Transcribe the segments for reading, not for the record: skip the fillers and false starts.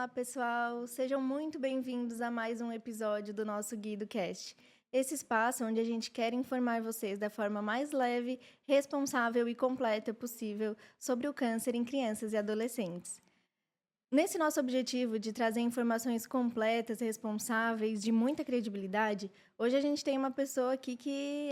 pessoal! Sejam muito bem-vindos a mais um episódio do nosso GuidoCast. Esse espaço onde a gente quer informar vocês da forma mais leve, responsável e completa possível sobre o câncer em crianças e adolescentes. Nesse nosso objetivo de trazer informações completas, responsáveis, de muita credibilidade, hoje a gente tem uma pessoa aqui que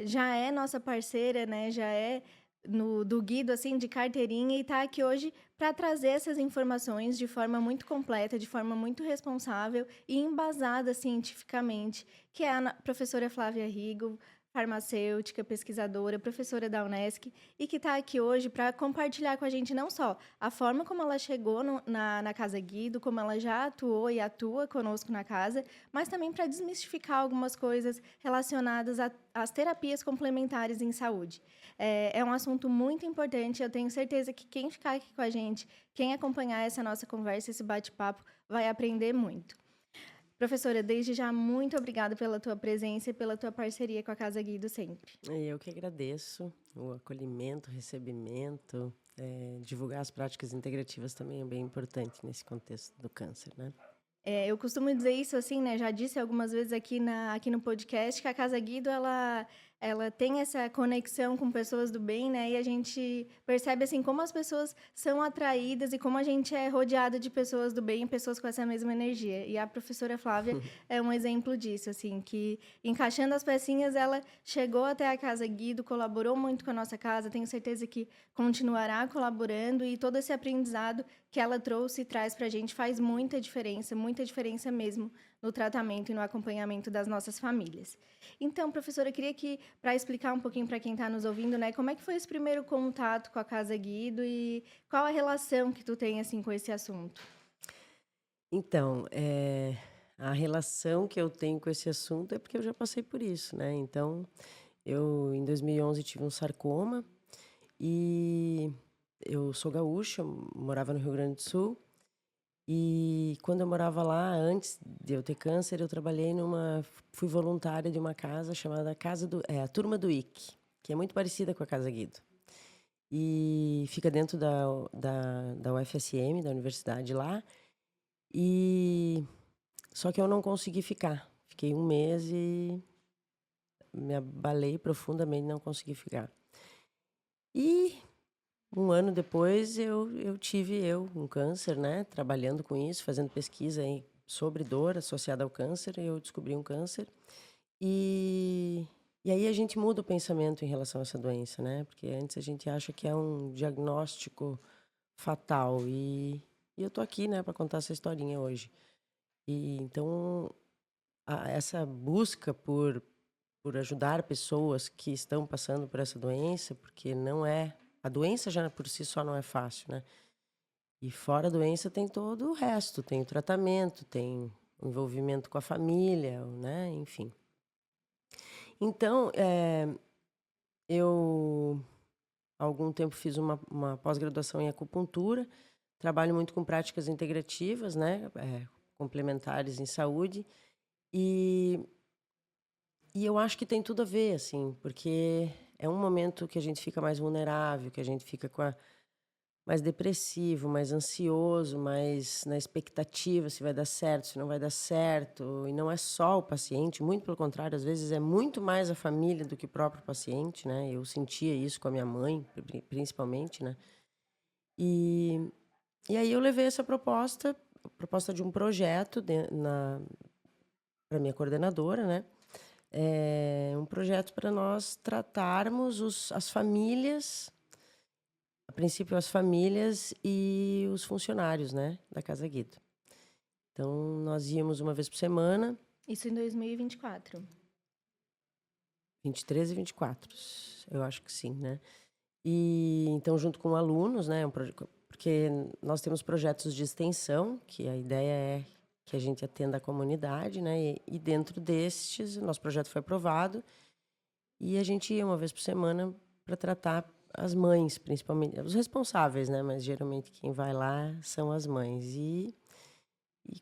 já é nossa parceira, né? Já é do Guido, assim, de carteirinha, e está aqui hoje para trazer essas informações de forma muito completa, de forma muito responsável e embasada cientificamente, que é a professora Flávia Rigo, farmacêutica, pesquisadora, professora da Unesc, e que está aqui hoje para compartilhar com a gente não só a forma como ela chegou na Casa Guido, como ela já atuou e atua conosco na casa, mas também para desmistificar algumas coisas relacionadas às terapias complementares em saúde. É um assunto muito importante, eu tenho certeza que quem ficar aqui com a gente, quem acompanhar essa nossa conversa, esse bate-papo, vai aprender muito. Professora, desde já, muito obrigada pela tua presença e pela tua parceria com a Casa Guido sempre. Eu que agradeço o acolhimento, o recebimento, divulgar as práticas integrativas também é bem importante nesse contexto do câncer, né? Eu costumo dizer isso assim, né? Já disse algumas vezes aqui no podcast que a Casa Guido ela tem essa conexão com pessoas do bem, né? E a gente percebe assim como as pessoas são atraídas e como a gente é rodeado de pessoas do bem, pessoas com essa mesma energia. E a professora Flávia é um exemplo disso, assim, que encaixando as pecinhas, ela chegou até a Casa Guido, colaborou muito com a nossa casa, tenho certeza que continuará colaborando, e todo esse aprendizado que ela trouxe e traz para a gente faz muita diferença mesmo no tratamento e no acompanhamento das nossas famílias. Então, professora, eu queria que, para explicar um pouquinho para quem está nos ouvindo, né, como é que foi esse primeiro contato com a Casa Guido e qual a relação que tu tem assim com esse assunto? Então, a relação que eu tenho com esse assunto é porque eu já passei por isso, né? Então, eu em 2011 tive um sarcoma e eu sou gaúcha, morava no Rio Grande do Sul. E quando eu morava lá, antes de eu ter câncer, eu fui voluntária de uma casa chamada a Turma do IC, que é muito parecida com a Casa Guido. E fica dentro da UFSM, da universidade lá. E só que eu não consegui ficar. Fiquei um mês e me abalei profundamente, não consegui ficar. E um ano depois eu tive um câncer, né? Trabalhando com isso, fazendo pesquisa sobre dor associada ao câncer, eu descobri um câncer. E, e aí a gente muda o pensamento em relação a essa doença, né? Porque antes a gente acha que é um diagnóstico fatal. E eu tô aqui, né, para contar essa historinha hoje. E então essa busca por ajudar pessoas que estão passando por essa doença, porque não é a doença já por si só não é fácil, né? E fora a doença tem todo o resto, tem o tratamento, tem o envolvimento com a família, né? Enfim. Então, eu há algum tempo fiz uma pós-graduação em acupuntura, trabalho muito com práticas integrativas, né? Complementares em saúde. E, e eu acho que tem tudo a ver, assim, porque é um momento que a gente fica mais vulnerável, que a gente fica mais depressivo, mais ansioso, mais na expectativa se vai dar certo, se não vai dar certo. E não é só o paciente, muito pelo contrário, às vezes é muito mais a família do que o próprio paciente, né? Eu sentia isso com a minha mãe, principalmente, né? E, e aí eu levei essa proposta de um projeto para minha coordenadora, né? Um projeto para nós tratarmos as famílias, a princípio as famílias e os funcionários, né, da Casa Guido. Então, nós íamos uma vez por semana. Isso em 2024. 23 e 24, eu acho que sim, né? E então, junto com alunos, né, porque nós temos projetos de extensão, que a ideia é que a gente atenda a comunidade, né? E dentro destes, o nosso projeto foi aprovado e a gente ia uma vez por semana para tratar as mães, principalmente, os responsáveis, né? Mas geralmente quem vai lá são as mães. E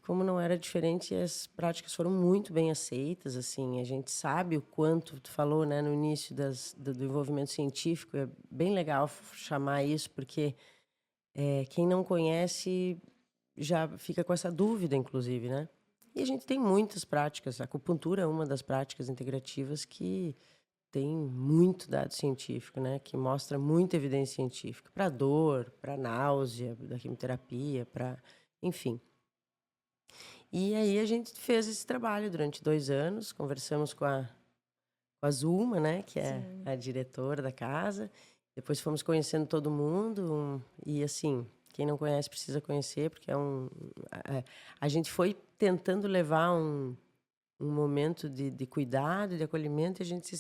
como não era diferente, as práticas foram muito bem aceitas, assim. A gente sabe o quanto, tu falou, né, no início do envolvimento científico, é bem legal chamar isso, porque quem não conhece já fica com essa dúvida, inclusive, né? E a gente tem muitas práticas. A acupuntura é uma das práticas integrativas que tem muito dado científico, né? Que mostra muita evidência científica para dor, para náusea, da quimioterapia, para, enfim. E aí a gente fez esse trabalho durante 2 anos, conversamos com a Zulma, né? Que é Sim. a diretora da casa. Depois fomos conhecendo todo mundo e assim, quem não conhece precisa conhecer, porque a gente foi tentando levar um momento de cuidado, de acolhimento, e a gente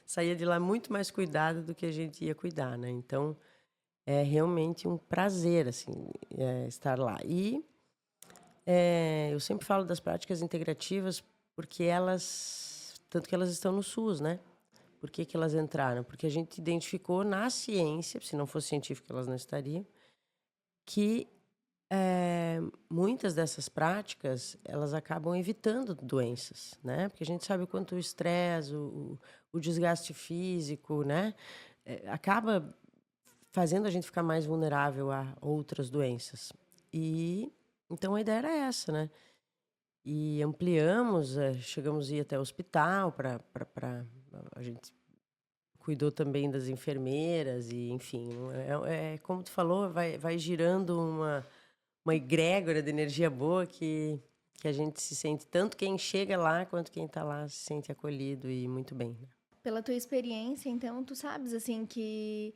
saía de lá muito mais cuidado do que a gente ia cuidar, né? Então, é realmente um prazer, assim, estar lá. E eu sempre falo das práticas integrativas porque tanto que elas estão no SUS, né? Por que elas entraram? Porque a gente identificou na ciência, se não fosse científico elas não estariam, que muitas dessas práticas, elas acabam evitando doenças, né? Porque a gente sabe o quanto o estresse, o desgaste físico, né? Acaba fazendo a gente ficar mais vulnerável a outras doenças. E então a ideia era essa, né? E ampliamos, chegamos a ir até o hospital para a gente cuidou também das enfermeiras e, enfim, como tu falou, vai girando uma egrégora de energia boa que a gente se sente, tanto quem chega lá quanto quem está lá se sente acolhido e muito bem, né? Pela tua experiência, então, tu sabes, assim, que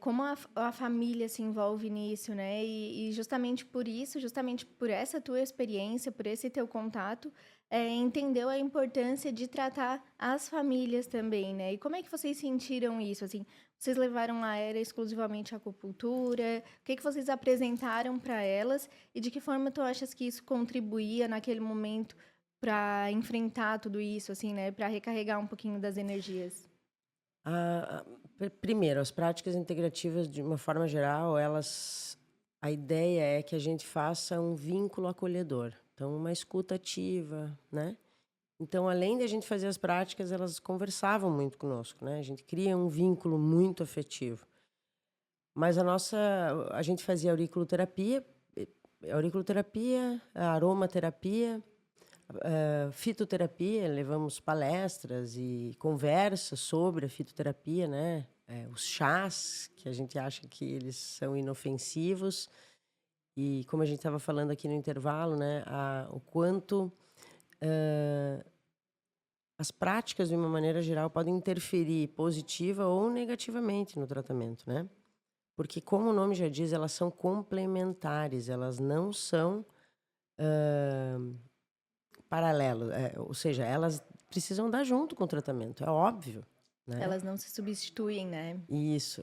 como a família se envolve nisso, né? E justamente por isso, justamente por essa tua experiência, por esse teu contato, entendeu a importância de tratar as famílias também, né? E como é que vocês sentiram isso, assim? Vocês levaram a era exclusivamente a acupuntura? O que vocês apresentaram para elas? E de que forma tu achas que isso contribuía naquele momento para enfrentar tudo isso, assim, né? Para recarregar um pouquinho das energias. Primeiro, as práticas integrativas, de uma forma geral, a ideia é que a gente faça um vínculo acolhedor. Então, uma escuta ativa, né? Então, além de a gente fazer as práticas, elas conversavam muito conosco, né? A gente cria um vínculo muito afetivo. Mas a gente fazia auriculoterapia, aromaterapia, fitoterapia, levamos palestras e conversas sobre a fitoterapia, né? Os chás, que a gente acha que eles são inofensivos. E como a gente estava falando aqui no intervalo, né? O quanto as práticas, de uma maneira geral, podem interferir positiva ou negativamente no tratamento, né? Porque, como o nome já diz, elas são complementares, elas não são paralelos, ou seja, elas precisam dar junto com o tratamento, é óbvio, né? Elas não se substituem, né? Isso,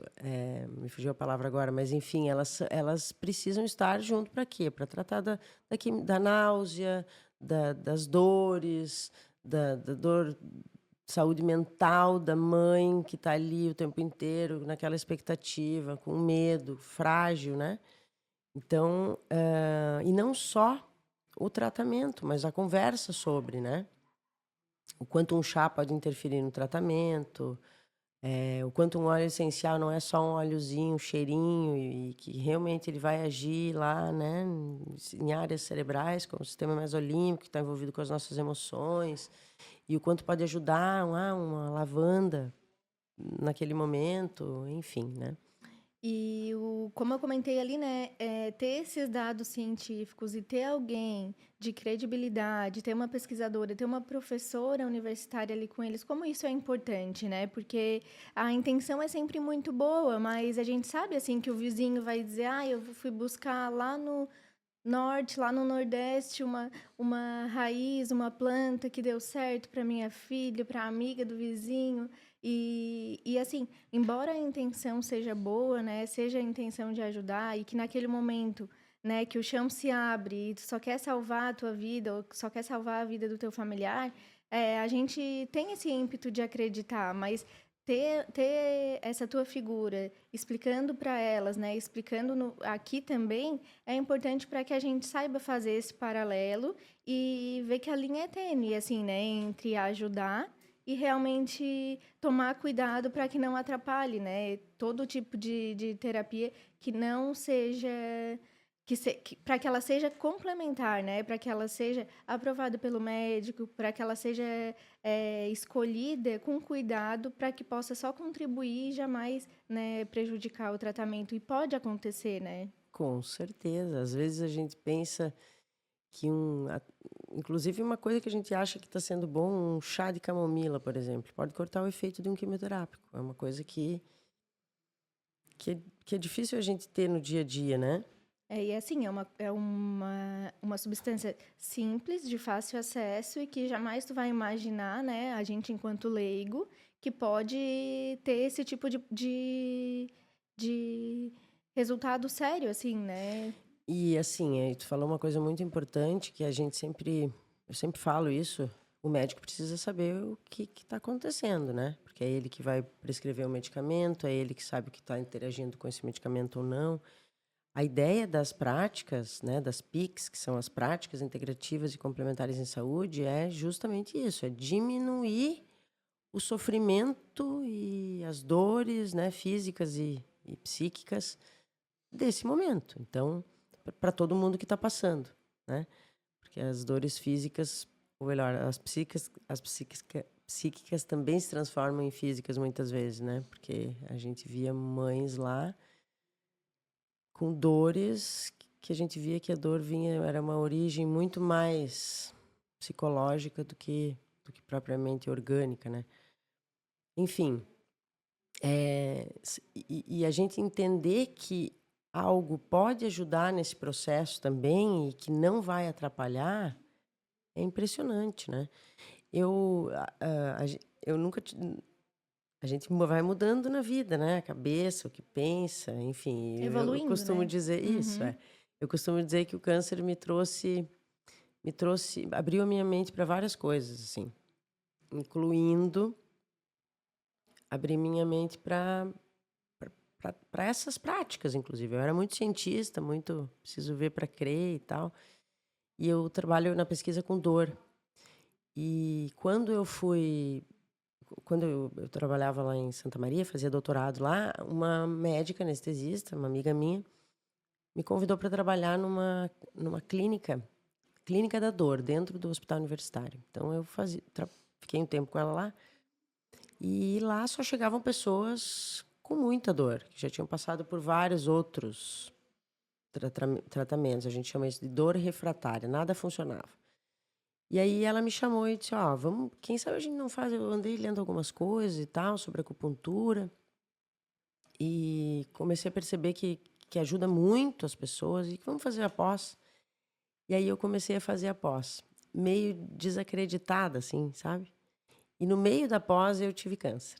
me fugiu a palavra agora, mas enfim, elas precisam estar junto para quê? Para tratar da náusea, das dores, da dor, saúde mental da mãe que está ali o tempo inteiro, naquela expectativa, com medo, frágil, né? Então, e não só o tratamento, mas a conversa sobre, né? O quanto um chá pode interferir no tratamento, o quanto um óleo essencial não é só um óleozinho, um cheirinho, e que realmente ele vai agir lá, né, em áreas cerebrais, como o sistema mesolímbico, que está envolvido com as nossas emoções, e o quanto pode ajudar uma lavanda naquele momento, enfim, né? E como eu comentei ali, né, ter esses dados científicos e ter alguém de credibilidade, ter uma pesquisadora, ter uma professora universitária ali com eles, como isso é importante, né? Porque a intenção é sempre muito boa, mas a gente sabe, assim, que o vizinho vai dizer, eu fui buscar lá no norte, lá no nordeste, uma raiz, uma planta que deu certo para minha filha, para a amiga do vizinho. E assim, embora a intenção seja boa, né, seja a intenção de ajudar e que naquele momento, né, que o chão se abre e tu só quer salvar a tua vida ou só quer salvar a vida do teu familiar, a gente tem esse ímpeto de acreditar, mas ter essa tua figura explicando para elas, né, explicando aqui também, é importante para que a gente saiba fazer esse paralelo e ver que a linha é tênue, assim, né, entre ajudar e realmente tomar cuidado para que não atrapalhe, né? Todo tipo de terapia que não seja para que ela seja complementar, né? Para que ela seja aprovada pelo médico, para que ela seja escolhida com cuidado, para que possa só contribuir e jamais, né, prejudicar o tratamento. E pode acontecer, né? Com certeza. Às vezes a gente pensa que inclusive uma coisa que a gente acha que está sendo bom, um chá de camomila, por exemplo, pode cortar o efeito de um quimioterápico. É uma coisa que é difícil a gente ter no dia a dia, né? E assim, uma substância simples, de fácil acesso e que jamais tu vai imaginar, né, a gente enquanto leigo, que pode ter esse tipo de resultado sério, assim, né? E assim, tu falou uma coisa muito importante que eu sempre falo isso, o médico precisa saber o que está acontecendo, né? Porque é ele que vai prescrever o medicamento, é ele que sabe o que está interagindo com esse medicamento ou não. A ideia das práticas, né, das PICs, que são as práticas integrativas e complementares em saúde, é justamente isso, é diminuir o sofrimento e as dores, né, físicas e psíquicas desse momento. Então, para todo mundo que está passando, né? Porque as dores físicas, ou melhor, psíquicas também se transformam em físicas muitas vezes, né? Porque a gente via mães lá com dores que a gente via que a dor era uma origem muito mais psicológica do que propriamente orgânica, né? Enfim, e a gente entender que algo pode ajudar nesse processo também e que não vai atrapalhar é impressionante, né? Eu nunca a gente vai mudando na vida, né? A cabeça, o que pensa, enfim. Eu Evoluindo, costumo né? dizer isso, Uhum. Eu costumo dizer que o câncer abriu a minha mente para várias coisas, assim, incluindo abrir minha mente para essas práticas, inclusive. Eu era muito cientista, muito preciso ver para crer e tal. E eu trabalho na pesquisa com dor. E quando eu trabalhava lá em Santa Maria, fazia doutorado lá, uma médica anestesista, uma amiga minha, me convidou para trabalhar numa clínica da dor, dentro do hospital universitário. Então eu fiquei um tempo com ela lá, e lá só chegavam pessoas com muita dor, que já tinham passado por vários outros tratamentos. A gente chama isso de dor refratária, nada funcionava. E aí ela me chamou e disse, vamos, quem sabe a gente não faz, eu andei lendo algumas coisas e tal, sobre acupuntura, e comecei a perceber que ajuda muito as pessoas, e que vamos fazer a pós. E aí eu comecei a fazer a pós, meio desacreditada, assim, sabe? E no meio da pós eu tive câncer.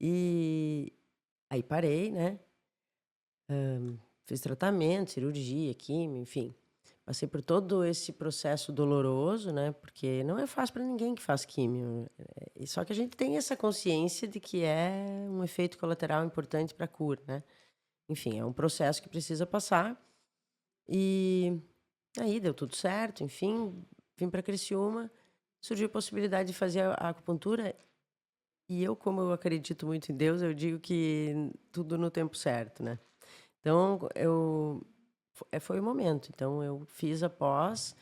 E aí parei, né? Fiz tratamento, cirurgia, quimio, enfim. Passei por todo esse processo doloroso, né? Porque não é fácil para ninguém que faz químio. Só que a gente tem essa consciência de que é um efeito colateral importante para a cura, né? Enfim, é um processo que precisa passar. E aí deu tudo certo, enfim, vim para Criciúma, surgiu a possibilidade de fazer a acupuntura. E eu, como eu acredito muito em Deus, eu digo que tudo no tempo certo, né? Então, foi o momento. Então, eu fiz a pós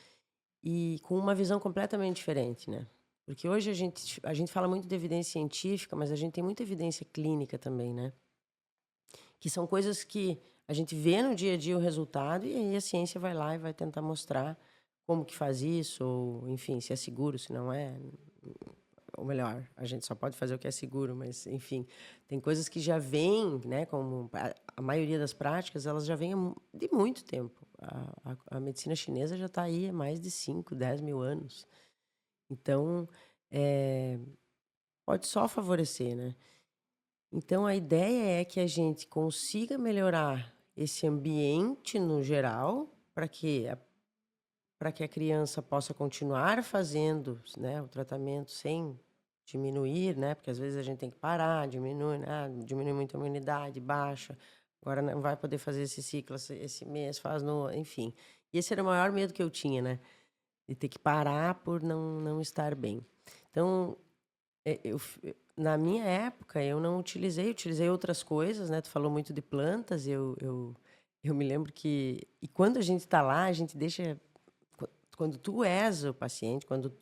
e com uma visão completamente diferente, né? Porque hoje a gente fala muito de evidência científica, mas a gente tem muita evidência clínica também, né? Que são coisas que a gente vê no dia a dia o resultado e aí a ciência vai lá e vai tentar mostrar como que faz isso, ou, enfim, se é seguro, se não é. Ou melhor, a gente só pode fazer o que é seguro, mas, enfim, tem coisas que já vêm, né, como a maioria das práticas, elas já vêm de muito tempo. A medicina chinesa já está aí há mais de 5, 10 mil anos. Então, pode só favorecer, né? Então, a ideia é que a gente consiga melhorar esse ambiente no geral, para que a criança possa continuar fazendo, né, o tratamento sem diminuir, né? Porque às vezes a gente tem que parar, diminui muito a imunidade, baixa. Agora não vai poder fazer esse ciclo esse mês, enfim. E esse era o maior medo que eu tinha, né? De ter que parar por não estar bem. Então, na minha época, eu não utilizei outras coisas, né? Tu falou muito de plantas, eu Eu me lembro que e quando a gente está lá, a gente deixa quando tu és o paciente, quando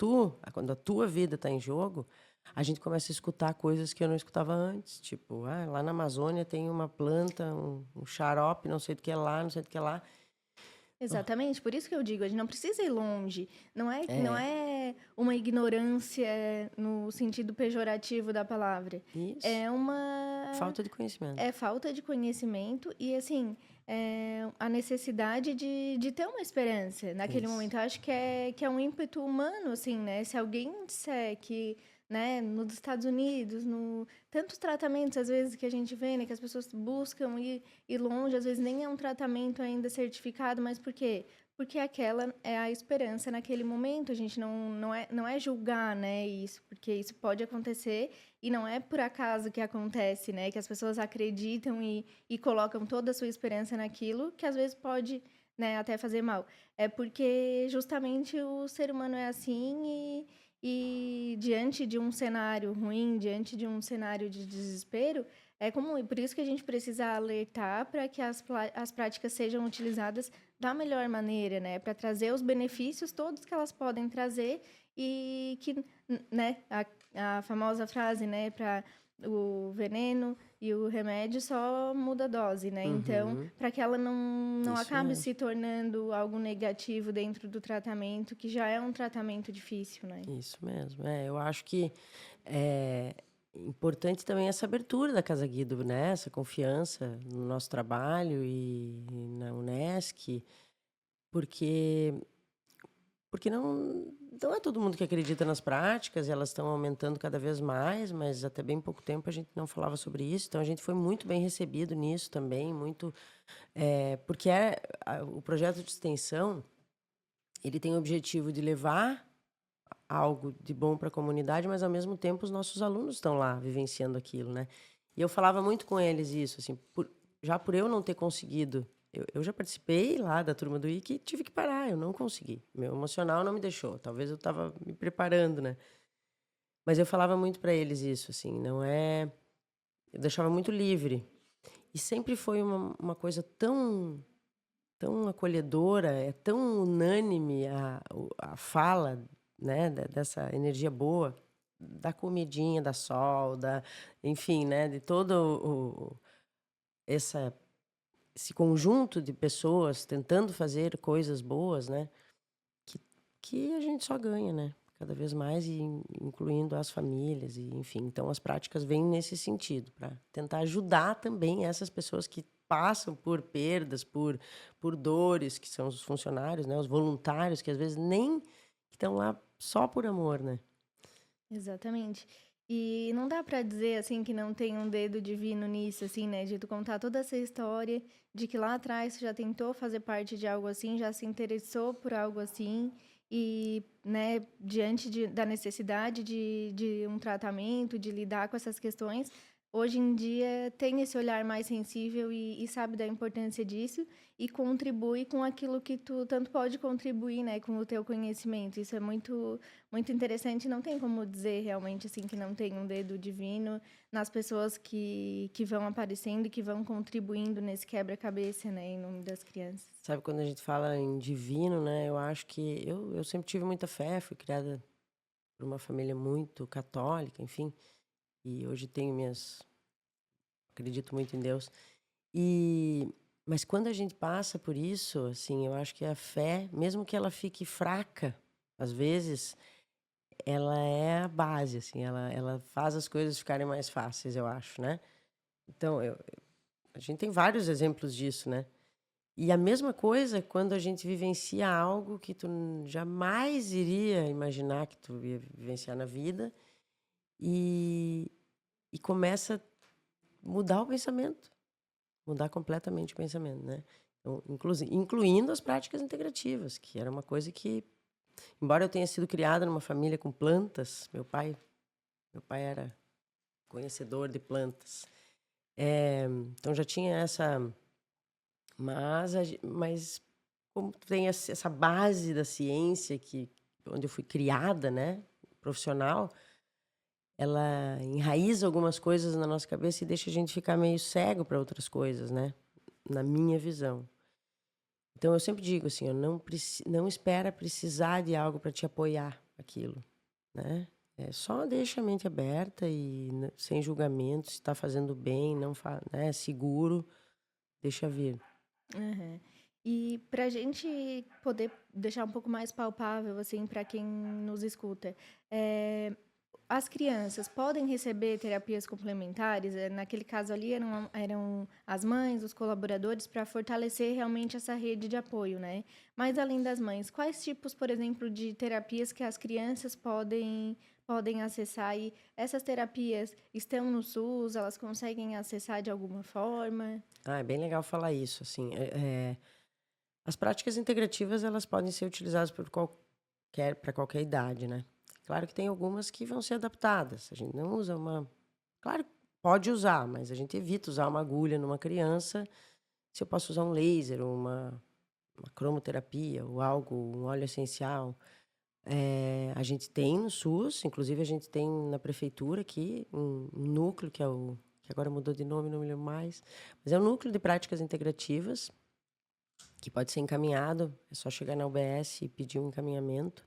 a tua vida está em jogo, a gente começa a escutar coisas que eu não escutava antes, tipo, lá na Amazônia tem uma planta, um xarope, não sei do que é lá, não sei do que é lá. Exatamente, por isso que eu digo, a gente não precisa ir longe. Não É, é uma ignorância no sentido pejorativo da palavra. isso, É uma falta de conhecimento. É falta de conhecimento e, assim, a necessidade de ter uma esperança naquele Isso, momento. Eu acho que é um ímpeto humano, assim, né? Se alguém disser que, né, nos Estados Unidos, tantos tratamentos, às vezes, que a gente vê, né, que as pessoas buscam ir longe, às vezes nem é um tratamento ainda certificado, mas por quê? Porque aquela é a esperança naquele momento. A gente não é julgar, né, isso, porque isso pode acontecer e não é por acaso que acontece, né? Que as pessoas acreditam e colocam toda a sua esperança naquilo, que às vezes pode, né, até fazer mal. É porque justamente o ser humano é assim e diante de um cenário ruim, diante de um cenário de desespero, é comum. E por isso que a gente precisa alertar para que as práticas sejam utilizadas da melhor maneira, né? Para trazer os benefícios todos que elas podem trazer e que, né, a famosa frase, né, para o veneno e o remédio só muda a dose, né? Então, uhum, para que ela não isso acabe mesmo, se tornando algo negativo dentro do tratamento, que já é um tratamento difícil, né? isso mesmo. Eu acho que é importante também essa abertura da Casa Guido, né? Essa confiança no nosso trabalho e na Unesc, porque porque não é todo mundo que acredita nas práticas, e elas estão aumentando cada vez mais, mas até bem pouco tempo a gente não falava sobre isso, então a gente foi muito bem recebido nisso também, muito, porque o projeto de extensão, ele tem o objetivo de levar algo de bom para a comunidade, mas ao mesmo tempo os nossos alunos estão lá vivenciando aquilo, né? E eu falava muito com eles isso, assim, já por eu não ter conseguido, eu já participei lá da turma do IC e tive que parar, eu não consegui. Meu emocional não me deixou. Talvez eu estava me preparando, né? Mas eu falava muito para eles isso, assim, não é. Eu deixava muito livre. E sempre foi uma coisa tão acolhedora, é tão unânime a fala, né, dessa energia boa, da comidinha, da sol, enfim, né, de todo essa, esse conjunto de pessoas tentando fazer coisas boas, né, que, que a gente só ganha, né, cada vez mais, e incluindo as famílias, e enfim. Então, as práticas vêm nesse sentido, para tentar ajudar também essas pessoas que passam por perdas, por dores, que são os funcionários, né, os voluntários, que às vezes nem estão lá só por amor, né? Exatamente. E não dá pra dizer, assim, que não tem um dedo divino nisso, assim, né? De tu contar toda essa história, de que lá atrás tu já tentou fazer parte de algo assim, já se interessou por algo assim, e, né, diante da necessidade de um tratamento, de lidar com essas questões, hoje em dia tem esse olhar mais sensível e sabe da importância disso e contribui com aquilo que tu tanto pode contribuir, né, com o teu conhecimento. Isso é muito interessante, não tem como dizer realmente assim que não tem um dedo divino nas pessoas que vão aparecendo e que vão contribuindo nesse quebra-cabeça, né, em nome das crianças. Sabe, quando a gente fala em divino, né, eu acho que eu sempre tive muita fé, fui criada por uma família muito católica, enfim, e hoje tenho acredito muito em Deus. E mas quando a gente passa por isso, assim, eu acho que a fé, mesmo que ela fique fraca, às vezes, ela é a base, assim, ela faz as coisas ficarem mais fáceis, eu acho, né. Então a gente tem vários exemplos disso, né. E a mesma coisa quando a gente vivencia algo que tu jamais iria imaginar que tu ia vivenciar na vida, e começa a mudar o pensamento. Mudar completamente o pensamento, né. Então, incluindo as práticas integrativas, que era uma coisa que, embora eu tenha sido criada numa família com plantas, meu pai era conhecedor de plantas, então já tinha mas como tem essa base da ciência, que onde eu fui criada, né, profissional, ela enraiza algumas coisas na nossa cabeça e deixa a gente ficar meio cego para outras coisas, né. na minha visão. Então, eu sempre digo assim, ó, não espera precisar de algo para te apoiar aquilo, né? Só deixa a mente aberta e sem julgamento, se está fazendo bem, não né? Seguro, deixa vir. Aham. E para a gente poder deixar um pouco mais palpável, assim, para quem nos escuta, eh, as crianças podem receber terapias complementares? Naquele caso ali eram as mães, os colaboradores, para fortalecer realmente essa rede de apoio, né? Mas além das mães, quais tipos, por exemplo, de terapias que as crianças podem acessar? E essas terapias estão no SUS? Elas conseguem acessar de alguma forma? Ah, é bem legal falar isso, assim. As práticas integrativas, elas podem ser utilizadas para qualquer idade, né? Claro que tem algumas que vão ser adaptadas. A gente não usa uma... Claro, pode usar, mas a gente evita usar uma agulha numa criança. Se eu posso usar um laser, ou uma cromoterapia, ou algo, um óleo essencial. A gente tem no SUS, inclusive a gente tem na prefeitura aqui um núcleo, que agora mudou de nome, não me lembro mais. Mas é um núcleo de práticas integrativas, que pode ser encaminhado, é só chegar na UBS e pedir um encaminhamento.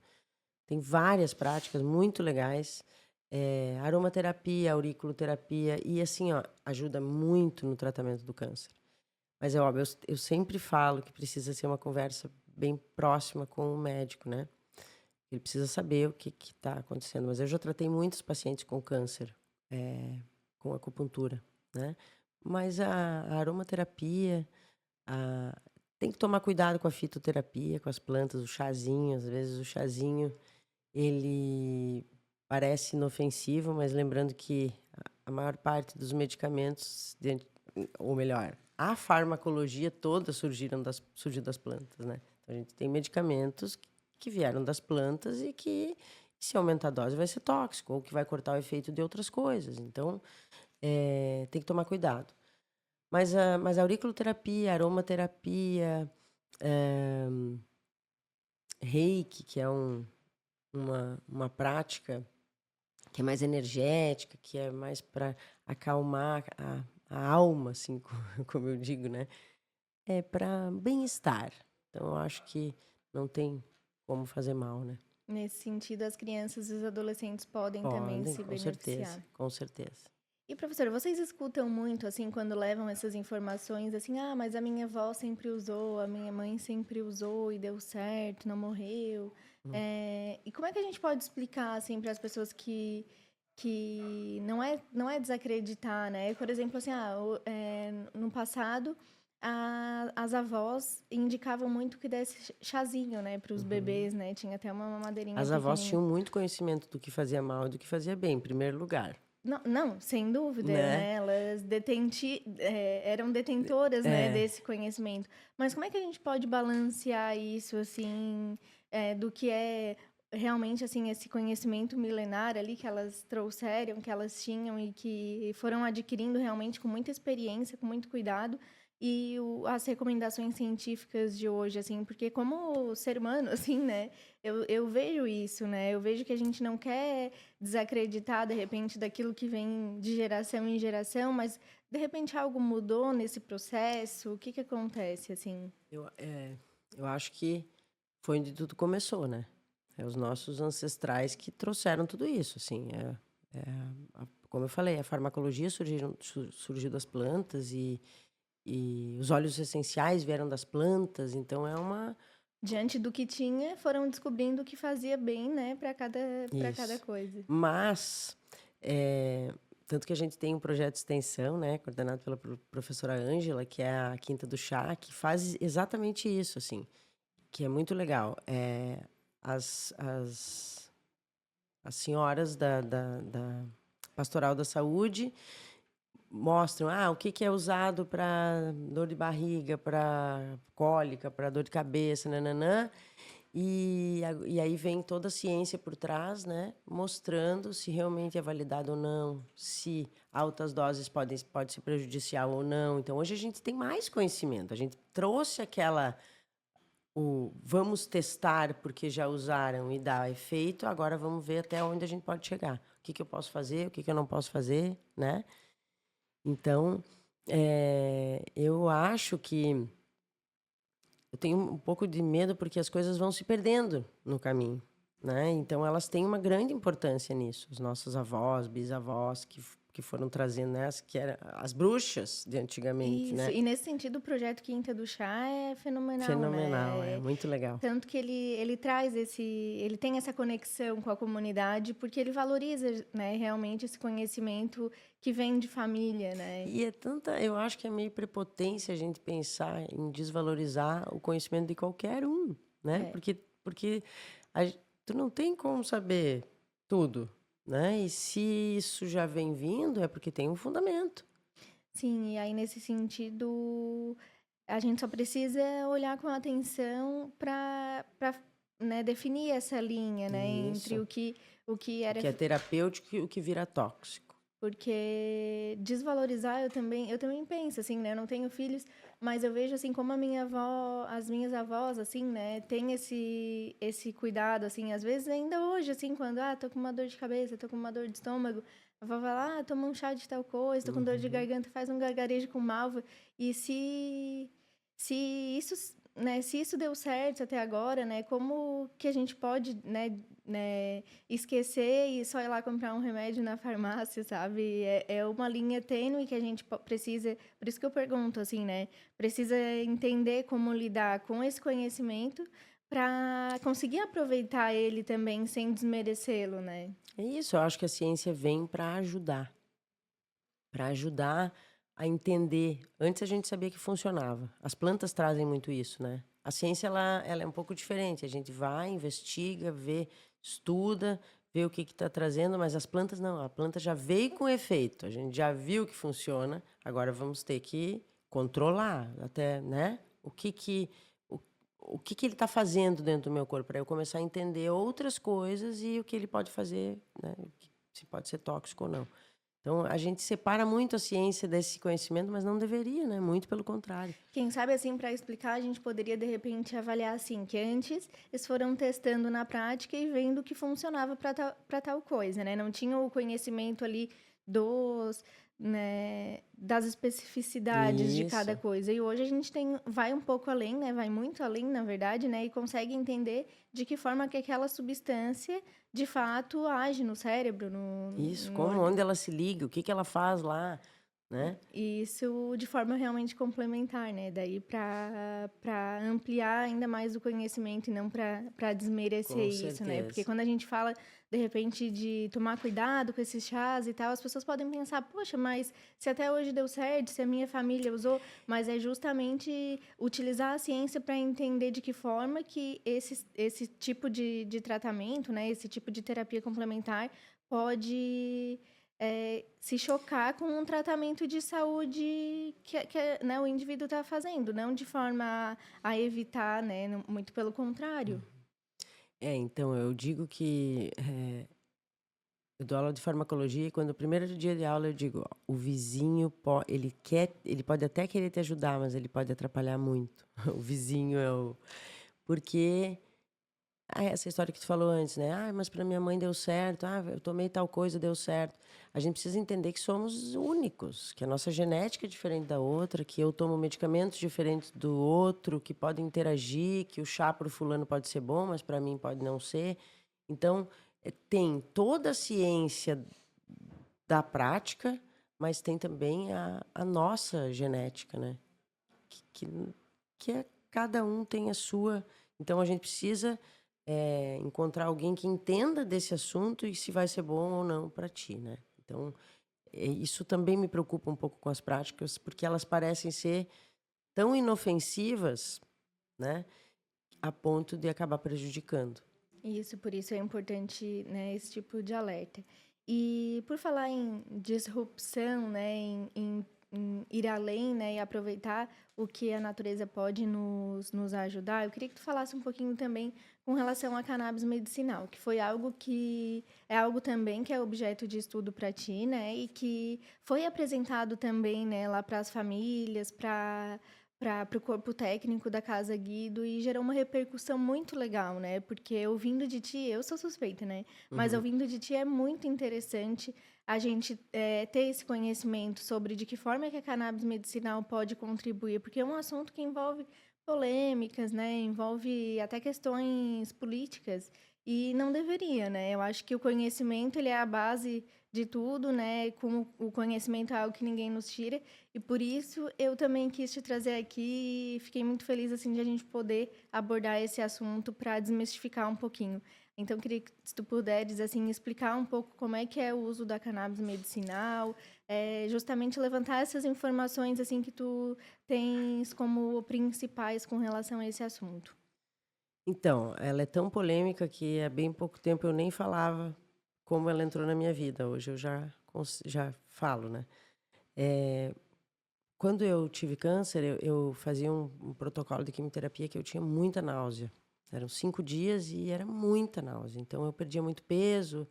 Tem várias práticas muito legais, aromaterapia, auriculoterapia, e assim, ó, ajuda muito no tratamento do câncer. Mas é óbvio, eu sempre falo que precisa ser uma conversa bem próxima com o médico, né? Ele precisa saber o que está acontecendo. Mas eu já tratei muitos pacientes com câncer, com acupuntura, né? Mas a aromaterapia, a tem que tomar cuidado com a fitoterapia, com as plantas, o chazinho. Às vezes o chazinho, ele parece inofensivo, mas lembrando que a maior parte dos medicamentos, ou melhor, a farmacologia toda surgiu das plantas, né? Então, a gente tem medicamentos que vieram das plantas e que, se aumentar a dose, vai ser tóxico, ou que vai cortar o efeito de outras coisas. Então, tem que tomar cuidado. Mas a auriculoterapia, aromaterapia, reiki, que é uma prática que é mais energética, que é mais para acalmar a alma, assim, como eu digo, né? É para bem-estar. Então, eu acho que não tem como fazer mal, né? Nesse sentido, as crianças e os adolescentes podem também Podem, se com certeza, beneficiar. com certeza. E, professora, vocês escutam muito, assim, quando levam essas informações, assim, ah, mas a minha avó sempre usou, a minha mãe sempre usou e deu certo, não morreu. E como é que a gente pode explicar, assim, para as pessoas que não é desacreditar, né? Por exemplo, assim, no passado, as avós indicavam muito que desse chazinho, né, para os bebês, né? Tinha até uma mamadeirinha As avós pequenininha. tinham muito conhecimento do que fazia mal e do que fazia bem, em primeiro lugar, Não, não, sem dúvida, né? né? Elas eram detentoras, né, É, desse conhecimento. Mas como é que a gente pode balancear isso, assim, do que é realmente, assim, esse conhecimento milenar ali que elas trouxeram, que elas tinham e que foram adquirindo realmente com muita experiência, com muito cuidado, e as recomendações científicas de hoje, assim, porque como ser humano, assim, né, eu vejo isso, né? Eu vejo que a gente não quer desacreditar, de repente, daquilo que vem de geração em geração, mas, de repente, algo mudou nesse processo? O que que acontece, assim? eu acho que foi onde tudo começou, né? É os nossos ancestrais que trouxeram tudo isso, assim. Como eu falei, a farmacologia surgiu das plantas e os óleos essenciais vieram das plantas, então é uma... Diante do que tinha, foram descobrindo o que fazia bem, né, para cada Isso. coisa. Mas, tanto que a gente tem um projeto de extensão, né, coordenado pela professora Ângela, que é a Quinta do Chá, que faz exatamente isso, assim, que é muito legal. As, as, as senhoras da Pastoral da Saúde mostram o que é usado para dor de barriga, para cólica, para dor de cabeça, nananã. E aí vem toda a ciência por trás, né? Mostrando se realmente é validado ou não, se altas doses pode ser prejudicial ou não. Então, hoje a gente tem mais conhecimento. A gente trouxe o vamos testar porque já usaram e dá efeito, agora vamos ver até onde a gente pode chegar. O que eu posso fazer, o que eu não posso fazer, né? Então, Eu acho que eu tenho um pouco de medo porque as coisas vão se perdendo no caminho, né? Então elas têm uma grande importância nisso. Os nossos avós, bisavós que foram trazendo, né? Que eram as bruxas de antigamente, Isso. né? E nesse sentido, o projeto Quinta do Chá é fenomenal, Fenomenal, é né? muito legal. Tanto que ele traz ele tem essa conexão com a comunidade, porque ele valoriza, né, realmente esse conhecimento que vem de família, né? E eu acho que é meio prepotência a gente pensar em desvalorizar o conhecimento de qualquer um, né? É. Porque tu não tem como saber tudo, né? E se isso já vem vindo, é porque tem um fundamento. Sim, e aí nesse sentido, a gente só precisa olhar com atenção para, né, definir essa linha, né, entre Isso. o que O era que é terapêutico e o que vira tóxico. porque desvalorizar eu também penso assim, né? Eu não tenho filhos, mas eu vejo assim como a minha avó, as minhas avós assim, né, tem esse cuidado assim, às vezes ainda hoje assim, quando tô com uma dor de cabeça, tô com uma dor de estômago, a avó vai lá, toma um chá de tal coisa, tô com dor de Uhum. garganta, faz um gargarejo com malva. E se isso, né, se isso deu certo até agora, né, como que a gente pode, né, esquecer e só ir lá comprar um remédio na farmácia, sabe? É uma linha tênue que a gente precisa. Por isso que eu pergunto, assim, né? Precisa entender como lidar com esse conhecimento para conseguir aproveitar ele também sem desmerecê-lo, né? É isso, eu acho que a ciência vem para ajudar a entender. Antes a gente sabia que funcionava. As plantas trazem muito isso, né? A ciência ela é um pouco diferente. A gente vai, investiga, vê, estuda, vê o que está trazendo, mas as plantas não. A planta já veio com efeito. A gente já viu que funciona. Agora vamos ter que controlar, até, né? O, o que ele está fazendo dentro do meu corpo para eu começar a entender outras coisas e o que ele pode fazer, né? Se pode ser tóxico ou não. Então, a gente separa muito a ciência desse conhecimento, mas não deveria, né? Muito pelo contrário. Quem sabe, assim, para explicar, a gente poderia, de repente, avaliar, assim, que antes eles foram testando na prática e vendo o que funcionava para tal coisa, né? Não tinham o conhecimento ali né, das especificidades de cada Isso, coisa. E hoje a gente vai um pouco além, né? Vai muito além, na verdade, né? E consegue entender de que forma que aquela substância, de fato, age no cérebro, isso. no Como, onde ela se liga, o que que ela faz lá, né? e isso de forma realmente complementar, né? Daí para ampliar ainda mais o conhecimento e não para desmerecer Com isso, né? Porque certeza. quando a gente fala, de repente, de tomar cuidado com esses chás e tal, as pessoas podem pensar, poxa, mas se até hoje deu certo, se a minha família usou, mas é justamente utilizar a ciência para entender de que forma que esse tipo de tratamento, né? Esse tipo de terapia complementar pode se chocar com um tratamento de saúde que né, o indivíduo está fazendo, não de forma a evitar, né? Muito pelo contrário. Então, eu digo que eu dou aula de farmacologia e quando o primeiro dia de aula eu digo, ó, o vizinho, ele pode até querer te ajudar, mas ele pode atrapalhar muito. O vizinho é o... Porque essa história que tu falou antes, né? Mas para minha mãe deu certo. Eu tomei tal coisa, deu certo. A gente precisa entender que somos únicos, que a nossa genética é diferente da outra, que eu tomo medicamentos diferentes do outro, que podem interagir, que o chá para o fulano pode ser bom, mas para mim pode não ser. Então, tem toda a ciência da prática, mas tem também a nossa genética, né? Que, que, que cada um tem a sua. Então, a gente precisa encontrar alguém que entenda desse assunto e se vai ser bom ou não para ti, né? Então, isso também me preocupa um pouco com as práticas, porque elas parecem ser tão inofensivas, né, a ponto de acabar prejudicando. Isso, por isso é importante, né, esse tipo de alerta. E por falar em disrupção, né, em ir além, né, e aproveitar o que a natureza pode nos ajudar, eu queria que tu falasse um pouquinho também com relação à cannabis medicinal, que foi algo que é algo também que é objeto de estudo para ti, né, e que foi apresentado também, né, lá para as famílias, para o corpo técnico da Casa Guido e gerou uma repercussão muito legal, né? Porque ouvindo de ti, eu sou suspeita, né? Mas Uhum. ouvindo de ti é muito interessante a gente ter esse conhecimento sobre de que forma que a cannabis medicinal pode contribuir, porque é um assunto que envolve polêmicas, né? Envolve até questões políticas e não deveria, né? Eu acho que o conhecimento ele é a base de tudo, né? Como o conhecimento é algo que ninguém nos tira. E por isso eu também quis te trazer aqui e fiquei muito feliz assim de a gente poder abordar esse assunto para desmistificar um pouquinho. Então queria que se tu puderes assim explicar um pouco como é que é o uso da cannabis medicinal, justamente levantar essas informações assim que tu tens como principais com relação a esse assunto. Então, ela é tão polêmica que há bem pouco tempo eu nem falava como ela entrou na minha vida. Hoje eu já falo, né. Eh, Quando eu tive câncer, eu fazia um protocolo de quimioterapia que eu tinha muita náusea. Eram 5 dias e era muita náusea. Então eu perdia muito peso,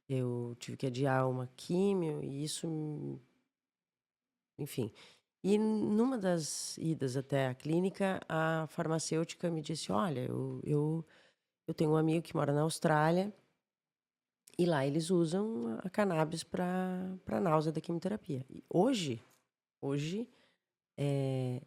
eu tive que adiar uma químio e isso, enfim. E numa das idas até a clínica, a farmacêutica me disse: "Olha, eu tenho um amigo que mora na Austrália e lá eles usam a cannabis para náusea da quimioterapia". E hoje, eh,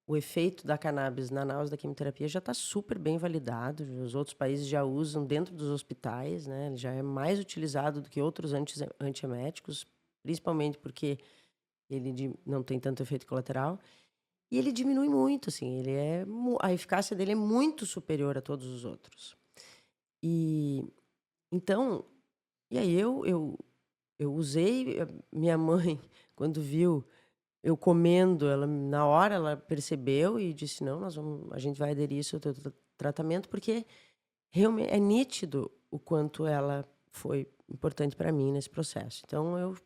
o efeito da cannabis na náusea da quimioterapia já está super bem validado, os outros países já usam dentro dos hospitais, né, ele já é mais utilizado do que outros antieméticos, principalmente porque ele não tem tanto efeito colateral, e ele diminui muito, assim, ele é mu a eficácia dele é muito superior a todos os outros. E, então, e aí eu usei, minha mãe quando viu eu comendo, ela na hora ela percebeu e disse: "Não, a gente vai aderir isso ao teu tratamento", porque realmente é nítido o quanto ela foi importante para mim nesse processo. Então eu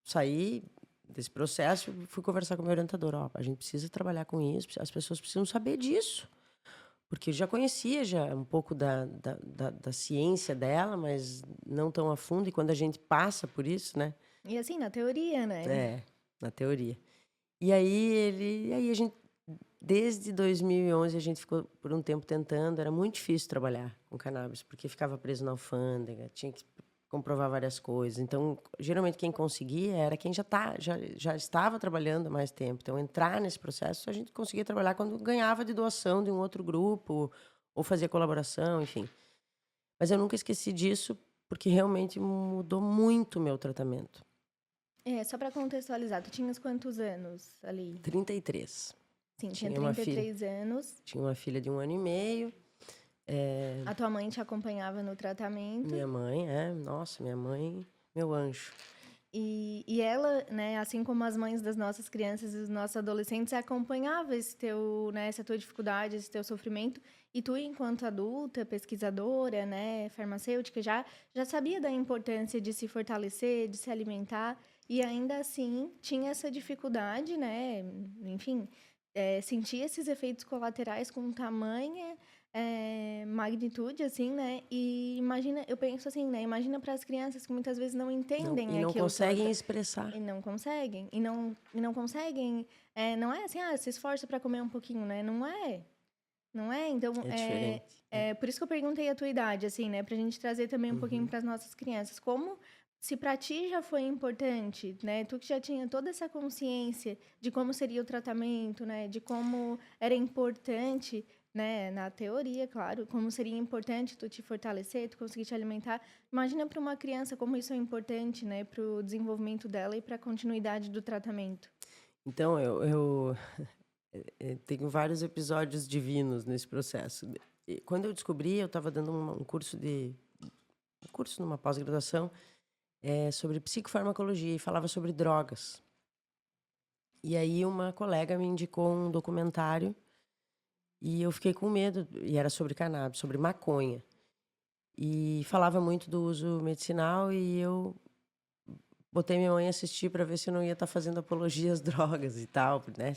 saí desse processo e fui conversar com a minha orientadora: "Ó, a gente precisa trabalhar com isso, as pessoas precisam saber disso". Porque eu já conhecia já um pouco da ciência dela, mas não tão a fundo, e quando a gente passa por isso, né, E assim, na teoria, né? é, na teoria. E aí a gente desde 2011 a gente ficou por um tempo tentando, era muito difícil trabalhar com cannabis, porque ficava preso na alfândega, tinha que comprovar várias coisas. Então, geralmente quem conseguia era quem já estava trabalhando há mais tempo. Então, entrar nesse processo, a gente conseguia trabalhar quando ganhava de doação de um outro grupo, ou fazia colaboração, enfim. Mas eu nunca esqueci disso, porque realmente mudou muito o meu tratamento. Só para contextualizar, tu tinhas quantos anos ali? 33. Sim, tinha Tinha uma trinta e filha três anos. tinha uma filha de 1 ano e meio. A tua mãe te acompanhava no tratamento. Minha mãe, nossa, minha mãe, meu anjo. E ela, né, assim como as mães das nossas crianças e dos nossos adolescentes, acompanhava esse teu, né, essa tua dificuldade, esse teu sofrimento. E tu, enquanto adulta, pesquisadora, né, farmacêutica, já sabia da importância de se fortalecer, de se alimentar. E ainda assim tinha essa dificuldade, né, enfim, sentia esses efeitos colaterais com tamanha magnitude, assim, né? E imagina, eu penso assim, né? Imagina para as crianças que muitas vezes não Não, e entendem não aquilo que ela conseguem tá, expressar. e não conseguem, e não conseguem, não é assim, se esforça para comer um pouquinho, né? Não é, não é. Então, É diferente. É. por isso que eu perguntei a tua idade, assim, né? Pra gente trazer também um pouquinho Uhum. para as nossas crianças. Como se para ti já foi importante, né? Tu que já tinha toda essa consciência de como seria o tratamento, né? De como era importante, né? Na teoria, claro, como seria importante tu te fortalecer, tu conseguir te alimentar. Imagina para uma criança como isso é importante, né? Para o desenvolvimento dela e para a continuidade do tratamento. Então eu tenho vários episódios divinos nesse processo. E quando eu descobri, eu estava dando um curso numa pós-graduação, sobre psicofarmacologia e falava sobre drogas. E aí uma colega me indicou um documentário e eu fiquei com medo, e era sobre cannabis, sobre maconha. E falava muito do uso medicinal e eu botei minha mãe a assistir para ver se eu não ia estar fazendo apologia às drogas e tal, né,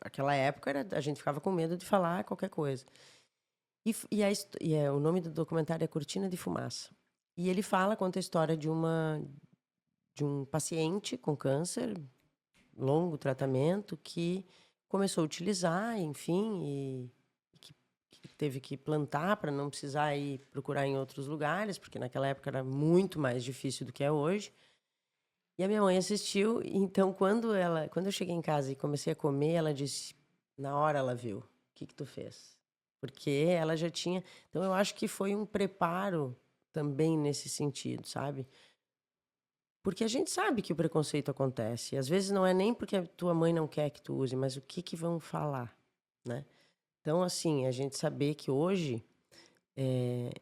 aquela época a gente ficava com medo de falar qualquer coisa. O nome do documentário é Cortina de Fumaça. E ele conta a história de um paciente com câncer, longo tratamento, que começou a utilizar, enfim, que teve que plantar para não precisar ir procurar em outros lugares, porque naquela época era muito mais difícil do que é hoje. E a minha mãe assistiu, e então quando eu cheguei em casa e comecei a comer, ela disse, na hora ela viu, o que que tu fez? Porque ela já tinha, então eu acho que foi um preparo também nesse sentido, sabe? Porque a gente sabe que o preconceito acontece. E às vezes não é nem porque a tua mãe não quer que tu use, mas o que que vão falar, né? Então, assim, a gente saber que hoje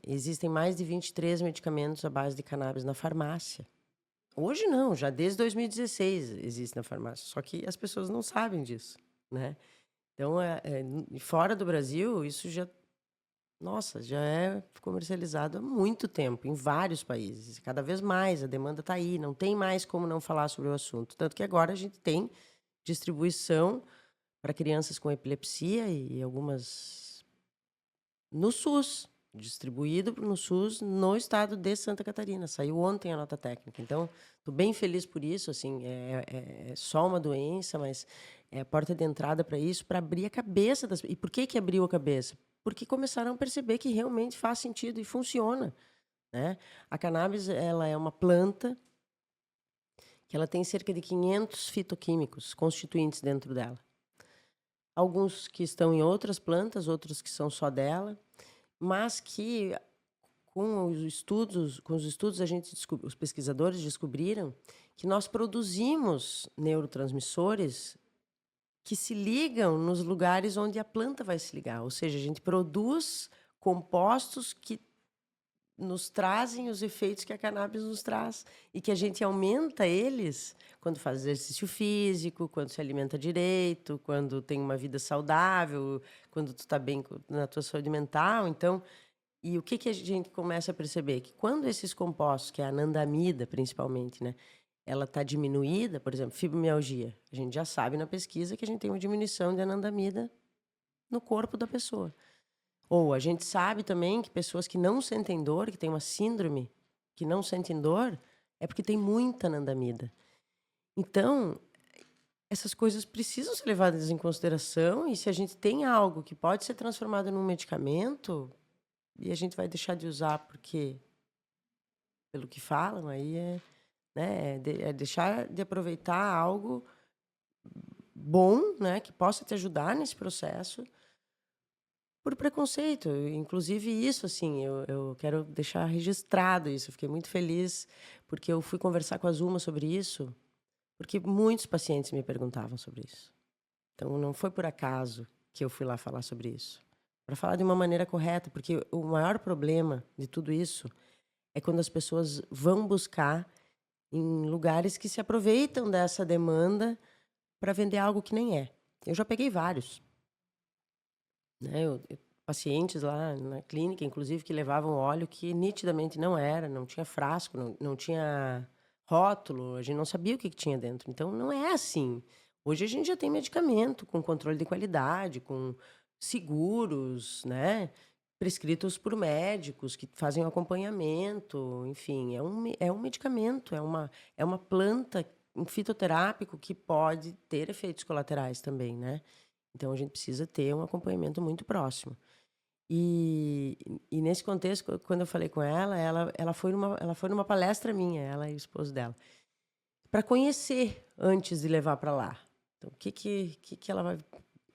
existem mais de 23 medicamentos à base de cannabis na farmácia. Hoje não, já desde 2016 existe na farmácia, só que as pessoas não sabem disso, né? Então, fora do Brasil, isso já, nossa, já é comercializado há muito tempo, em vários países. Cada vez mais, a demanda está aí, não tem mais como não falar sobre o assunto. Tanto que agora a gente tem distribuição para crianças com epilepsia e algumas no SUS, distribuído no SUS no estado de Santa Catarina. Saiu ontem a nota técnica. Então, estou bem feliz por isso. Assim, é só uma doença, mas é a porta de entrada para isso, para abrir a cabeça das. E por que que abriu a cabeça? Porque começaram a perceber que realmente faz sentido e funciona, né? A cannabis, ela é uma planta que ela tem cerca de 500 fitoquímicos constituintes dentro dela. Alguns que estão em outras plantas, outros que são só dela, mas que com os estudos os pesquisadores descobriram que nós produzimos neurotransmissores que se ligam nos lugares onde a planta vai se ligar, ou seja, a gente produz compostos que nos trazem os efeitos que a cannabis nos traz e que a gente aumenta eles quando faz exercício físico, quando se alimenta direito, quando tem uma vida saudável, quando tu está bem na tua saúde mental. Então, e o que que a gente começa a perceber? Que quando esses compostos, que é a anandamida principalmente, né, ela está diminuída, por exemplo, fibromialgia, a gente já sabe na pesquisa que a gente tem uma diminuição de anandamida no corpo da pessoa. Ou a gente sabe também que pessoas que não sentem dor, que têm uma síndrome, que não sentem dor, é porque tem muita anandamida. Então, essas coisas precisam ser levadas em consideração, e se a gente tem algo que pode ser transformado num medicamento, e a gente vai deixar de usar porque, pelo que falam, aí né, é deixar de aproveitar algo bom, né, que possa te ajudar nesse processo, por preconceito. Inclusive isso, assim, eu quero deixar registrado isso. Eu fiquei muito feliz porque eu fui conversar com a Zuma sobre isso, porque muitos pacientes me perguntavam sobre isso. Então, não foi por acaso que eu fui lá falar sobre isso. Para falar de uma maneira correta, porque o maior problema de tudo isso é quando as pessoas vão buscar em lugares que se aproveitam dessa demanda para vender algo que nem é. Eu já peguei vários, né? Pacientes lá na clínica, inclusive, que levavam óleo que nitidamente não era, não tinha frasco, não tinha rótulo, a gente não sabia o que tinha dentro. Então, não é assim. Hoje a gente já tem medicamento com controle de qualidade, com seguros, né? Prescritos por médicos que fazem o acompanhamento, enfim, é um medicamento, é uma planta, um fitoterápico que pode ter efeitos colaterais também, né? Então a gente precisa ter um acompanhamento muito próximo. E, e nesse contexto, quando eu falei com ela foi numa palestra minha, ela e o esposo dela, para conhecer antes de levar para lá. Então, o que ela vai.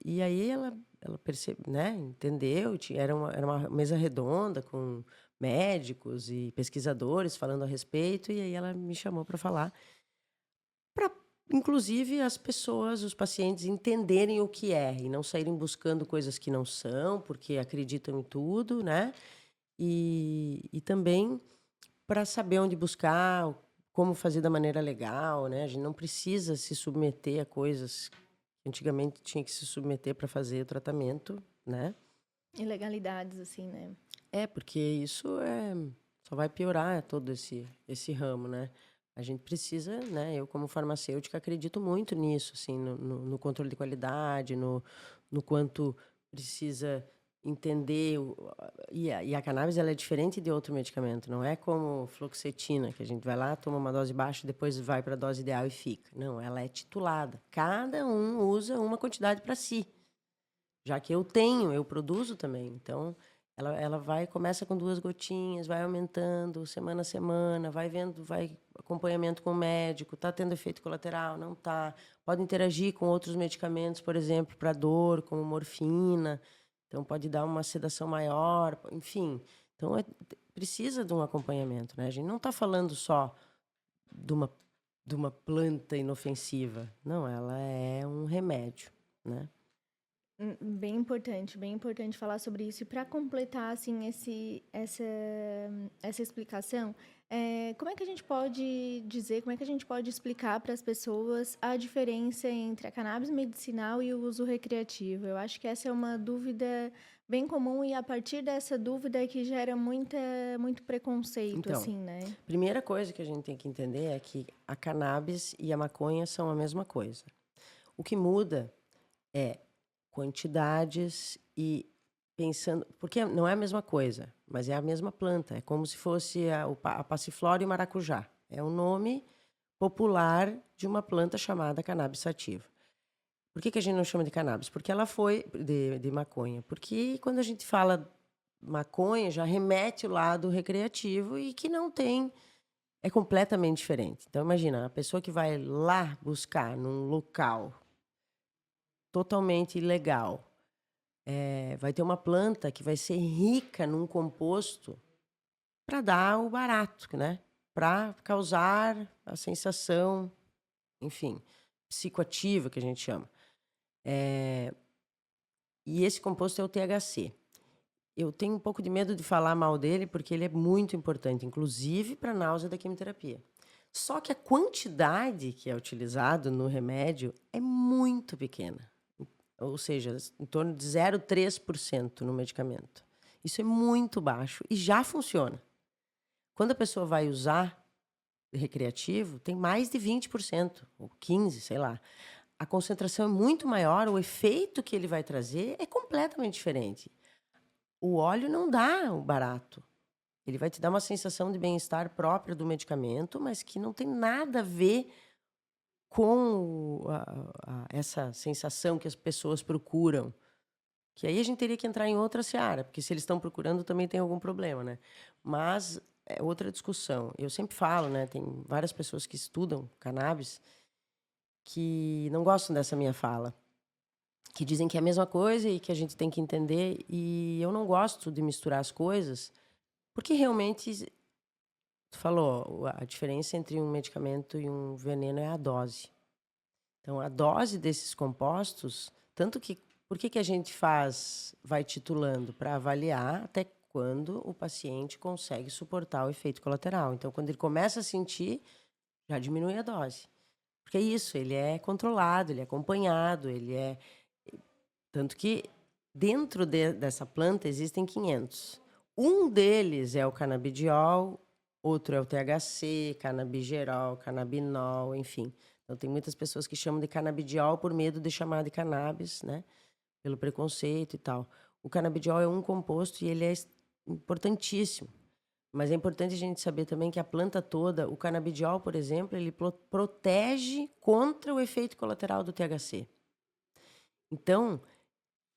E aí ela percebe, né, entendeu? Era uma mesa redonda com médicos e pesquisadores falando a respeito, e aí ela me chamou para falar, para inclusive as pessoas, os pacientes entenderem o que é e não saírem buscando coisas que não são, porque acreditam em tudo, né? E também para saber onde buscar, como fazer da maneira legal, né? A gente não precisa se submeter a coisas que antigamente tinha que se submeter para fazer o tratamento, né? Ilegalidades, assim, né? Porque isso só vai piorar todo esse ramo, né? A gente precisa, né? Eu, como farmacêutica, acredito muito nisso, assim, no controle de qualidade, no quanto precisa entender e a cannabis ela é diferente de outro medicamento, não é como fluoxetina, que a gente vai lá, toma uma dose baixa, depois vai para a dose ideal e fica. Não, ela é titulada. Cada um usa uma quantidade para si. Já que eu produzo também. Então, ela começa com 2 gotinhas, vai aumentando semana a semana, vai vendo, vai acompanhamento com o médico, está tendo efeito colateral, não está. Pode interagir com outros medicamentos, por exemplo, para dor, como morfina. Então, pode dar uma sedação maior, enfim. Então, precisa de um acompanhamento, né? A gente não está falando só de uma planta inofensiva. Não, ela é um remédio, né? Bem importante falar sobre isso. E para completar assim essa explicação, como é que a gente pode dizer, como é que a gente pode explicar para as pessoas a diferença entre a cannabis medicinal e o uso recreativo? Eu acho que essa é uma dúvida bem comum e a partir dessa dúvida é que gera muito preconceito, Então, assim, né? primeira coisa que a gente tem que entender é que a cannabis e a maconha são a mesma coisa. O que muda é quantidades e pensando... Porque não é a mesma coisa, mas é a mesma planta. É como se fosse a passiflora e o maracujá. É o nome popular de uma planta chamada cannabis sativa. Por que a gente não chama de cannabis? Porque ela foi de maconha. Porque quando a gente fala maconha, já remete o lado recreativo e que não tem... É completamente diferente. Então, imagina, a pessoa que vai lá buscar num local totalmente ilegal, vai ter uma planta que vai ser rica num composto para dar o barato, né? Para causar a sensação, enfim, psicoativa, que a gente chama. E esse composto é o THC. Eu tenho um pouco de medo de falar mal dele, porque ele é muito importante, inclusive para a náusea da quimioterapia. Só que a quantidade que é utilizado no remédio é muito pequena. Ou seja, em torno de 0,3% no medicamento. Isso é muito baixo e já funciona. Quando a pessoa vai usar recreativo, tem mais de 20%, ou 15%, sei lá. A concentração é muito maior, o efeito que ele vai trazer é completamente diferente. O óleo não dá o barato. Ele vai te dar uma sensação de bem-estar própria do medicamento, mas que não tem nada a ver com essa sensação que as pessoas procuram. Que aí a gente teria que entrar em outra seara, porque se eles estão procurando também tem algum problema, né? Mas é outra discussão. Eu sempre falo, né? Tem várias pessoas que estudam cannabis que não gostam dessa minha fala, que dizem que é a mesma coisa e que a gente tem que entender. E eu não gosto de misturar as coisas, porque realmente, tu falou, a diferença entre um medicamento e um veneno é a dose. Então, a dose desses compostos, tanto que, por que a gente vai titulando? Para avaliar até quando o paciente consegue suportar o efeito colateral. Então, quando ele começa a sentir, já diminui a dose. Porque é isso, ele é controlado, ele é acompanhado, ele é... Tanto que dentro dessa planta existem 500. Um deles é o canabidiol, outro é o THC, canabigerol, canabinol, enfim. Então, tem muitas pessoas que chamam de canabidiol por medo de chamar de cannabis, né? Pelo preconceito e tal. O canabidiol é um composto e ele é importantíssimo. Mas é importante a gente saber também que a planta toda, o canabidiol, por exemplo, ele protege contra o efeito colateral do THC. Então,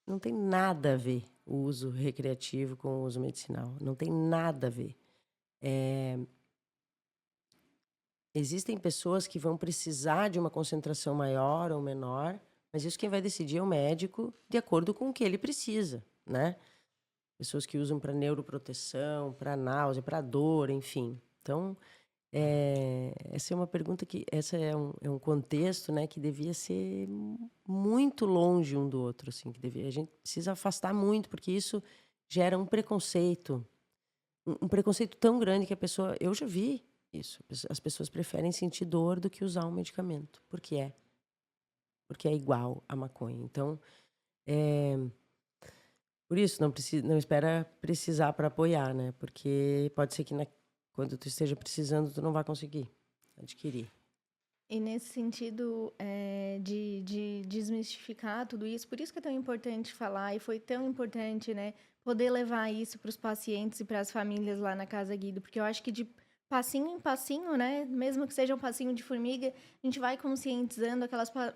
não tem nada a ver o uso recreativo com o uso medicinal. Não tem nada a ver. Existem pessoas que vão precisar de uma concentração maior ou menor, mas isso quem vai decidir é o médico, de acordo com o que ele precisa, né? Pessoas que usam para neuroproteção, para náusea, para dor, enfim. Então, essa é uma pergunta que... Essa é um contexto, né, que devia ser muito longe um do outro, assim, a gente precisa afastar muito, porque isso gera um preconceito. Um preconceito tão grande que a pessoa... Eu já vi isso. As pessoas preferem sentir dor do que usar um medicamento. Por que é? Porque é igual à maconha. Então, por isso, não espera precisar para apoiar, né? Porque pode ser que quando tu esteja precisando, tu não vai conseguir adquirir. E nesse sentido, de desmistificar tudo isso, por isso que é tão importante falar e foi tão importante, né, poder levar isso para os pacientes e para as famílias lá na Casa Guido, porque eu acho que de passinho em passinho, né, mesmo que seja um passinho de formiga, a gente vai conscientizando,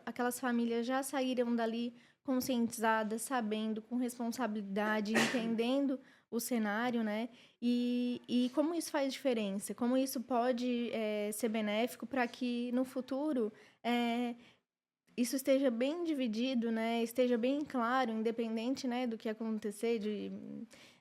aquelas famílias já saíram dali conscientizadas, sabendo, com responsabilidade, entendendo o cenário, né, e como isso faz diferença, como isso pode ser benéfico para que no futuro eh, isso esteja bem dividido, né? Esteja bem claro, independente, né, do que acontecer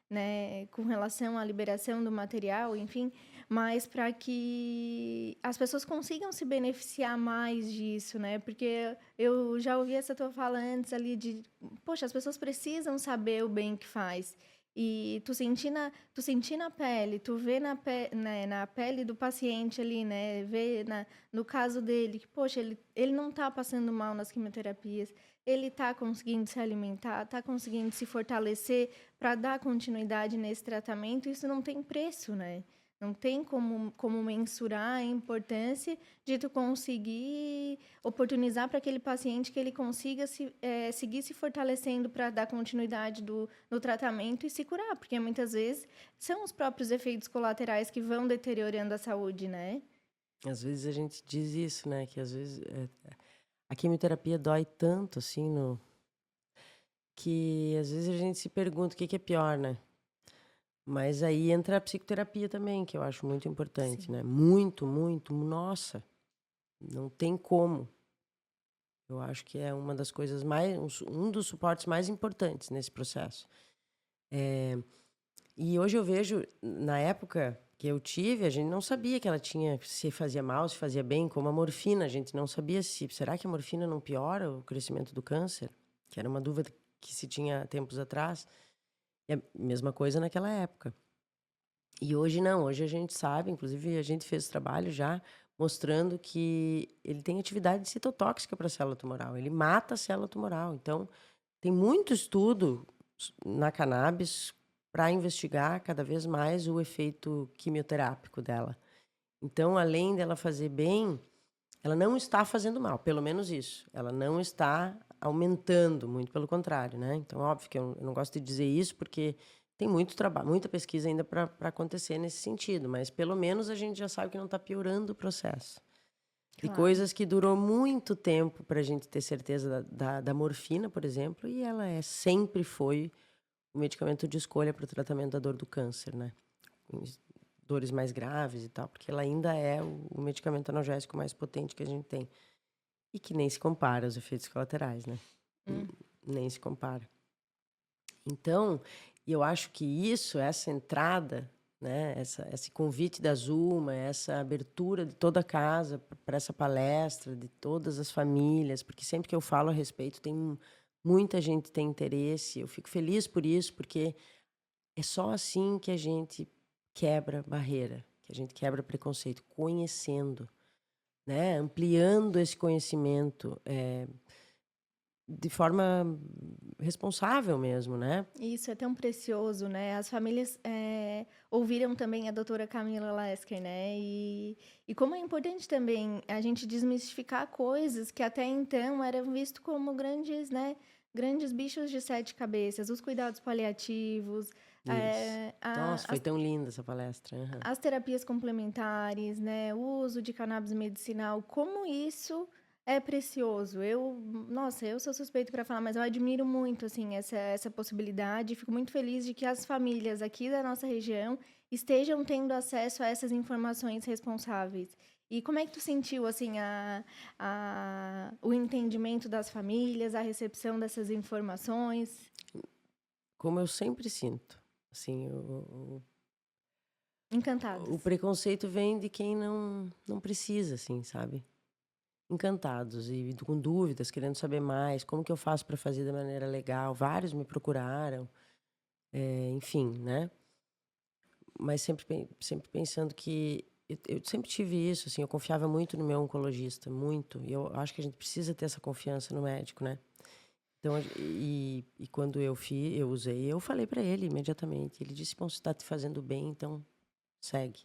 né, com relação à liberação do material, enfim, mas para que as pessoas consigam se beneficiar mais disso, né? Porque eu já ouvi essa tua fala antes ali de, poxa, as pessoas precisam saber o bem que faz. E tu sentir na pele, tu vê né, na pele do paciente ali, né? Ver no caso dele, que, poxa, ele não está passando mal nas quimioterapias, ele está conseguindo se alimentar, está conseguindo se fortalecer para dar continuidade nesse tratamento, isso não tem preço, né? Não tem como mensurar a importância de tu conseguir oportunizar para aquele paciente que ele consiga seguir se fortalecendo para dar continuidade no tratamento e se curar, porque muitas vezes são os próprios efeitos colaterais que vão deteriorando a saúde, né? Às vezes a gente diz isso, né? Que às vezes a quimioterapia dói tanto, assim, que às vezes a gente se pergunta o que é pior, né? Mas aí entra a psicoterapia também, que eu acho muito importante, Sim. né? Muito, muito, nossa, não tem como. Eu acho que é uma das coisas um dos suportes mais importantes nesse processo. E hoje eu vejo, na época que eu tive, a gente não sabia que ela tinha, se fazia mal, se fazia bem, como a morfina, a gente não sabia será que a morfina não piora o crescimento do câncer? Que era uma dúvida que se tinha tempos atrás. E a mesma coisa naquela época. E hoje não, hoje a gente sabe, inclusive a gente fez trabalho já mostrando que ele tem atividade citotóxica para a célula tumoral, ele mata a célula tumoral. Então, tem muito estudo na cannabis para investigar cada vez mais o efeito quimioterápico dela. Então, além dela fazer bem, ela não está fazendo mal, pelo menos isso. Ela não está aumentando, muito pelo contrário, né? Então, óbvio que eu não gosto de dizer isso porque tem muito trabalho, muita pesquisa ainda para acontecer nesse sentido, mas pelo menos a gente já sabe que não está piorando o processo. E Claro. coisas que durou muito tempo para a gente ter certeza da morfina, por exemplo, e ela sempre foi o medicamento de escolha para o tratamento da dor do câncer, né? Dores mais graves e tal, porque ela ainda é o medicamento analgésico mais potente que a gente tem. E que nem se compara aos efeitos colaterais, né? Hum. Nem se compara. Então, eu acho que essa entrada, né, esse convite da Zuma, essa abertura de toda a casa para essa palestra, de todas as famílias, porque sempre que eu falo a respeito, muita gente tem interesse, eu fico feliz por isso, porque é só assim que a gente quebra barreira, que a gente quebra preconceito, conhecendo, né, ampliando esse conhecimento, de forma responsável mesmo, né? Isso é tão precioso, né? As famílias ouviram também a doutora Camila Lesker, né? E como é importante também a gente desmistificar coisas que até então eram vistos como grandes, né? Grandes bichos de sete cabeças, os cuidados paliativos, Isso. eh, Nossa, a- foi as, tão linda essa palestra. Aham. as terapias complementares, né? O uso de cannabis medicinal, como isso é precioso. Nossa, eu sou suspeito para falar, mas eu admiro muito assim essa possibilidade. Fico muito feliz de que as famílias aqui da nossa região estejam tendo acesso a essas informações responsáveis. E como é que tu sentiu assim o entendimento das famílias, a recepção dessas informações? Como eu sempre sinto, assim, o Encantadas. preconceito vem de quem não precisa, assim, sabe? Encantados e com dúvidas, querendo saber mais, como que eu faço para fazer da maneira legal. Vários me procuraram, enfim, né? Mas sempre pensando que eu sempre tive isso, assim, eu confiava muito no meu oncologista, muito. E eu acho que a gente precisa ter essa confiança no médico, né? Então, e quando eu usei, eu falei para ele imediatamente. Ele disse: "Bom, você está te fazendo bem, então segue".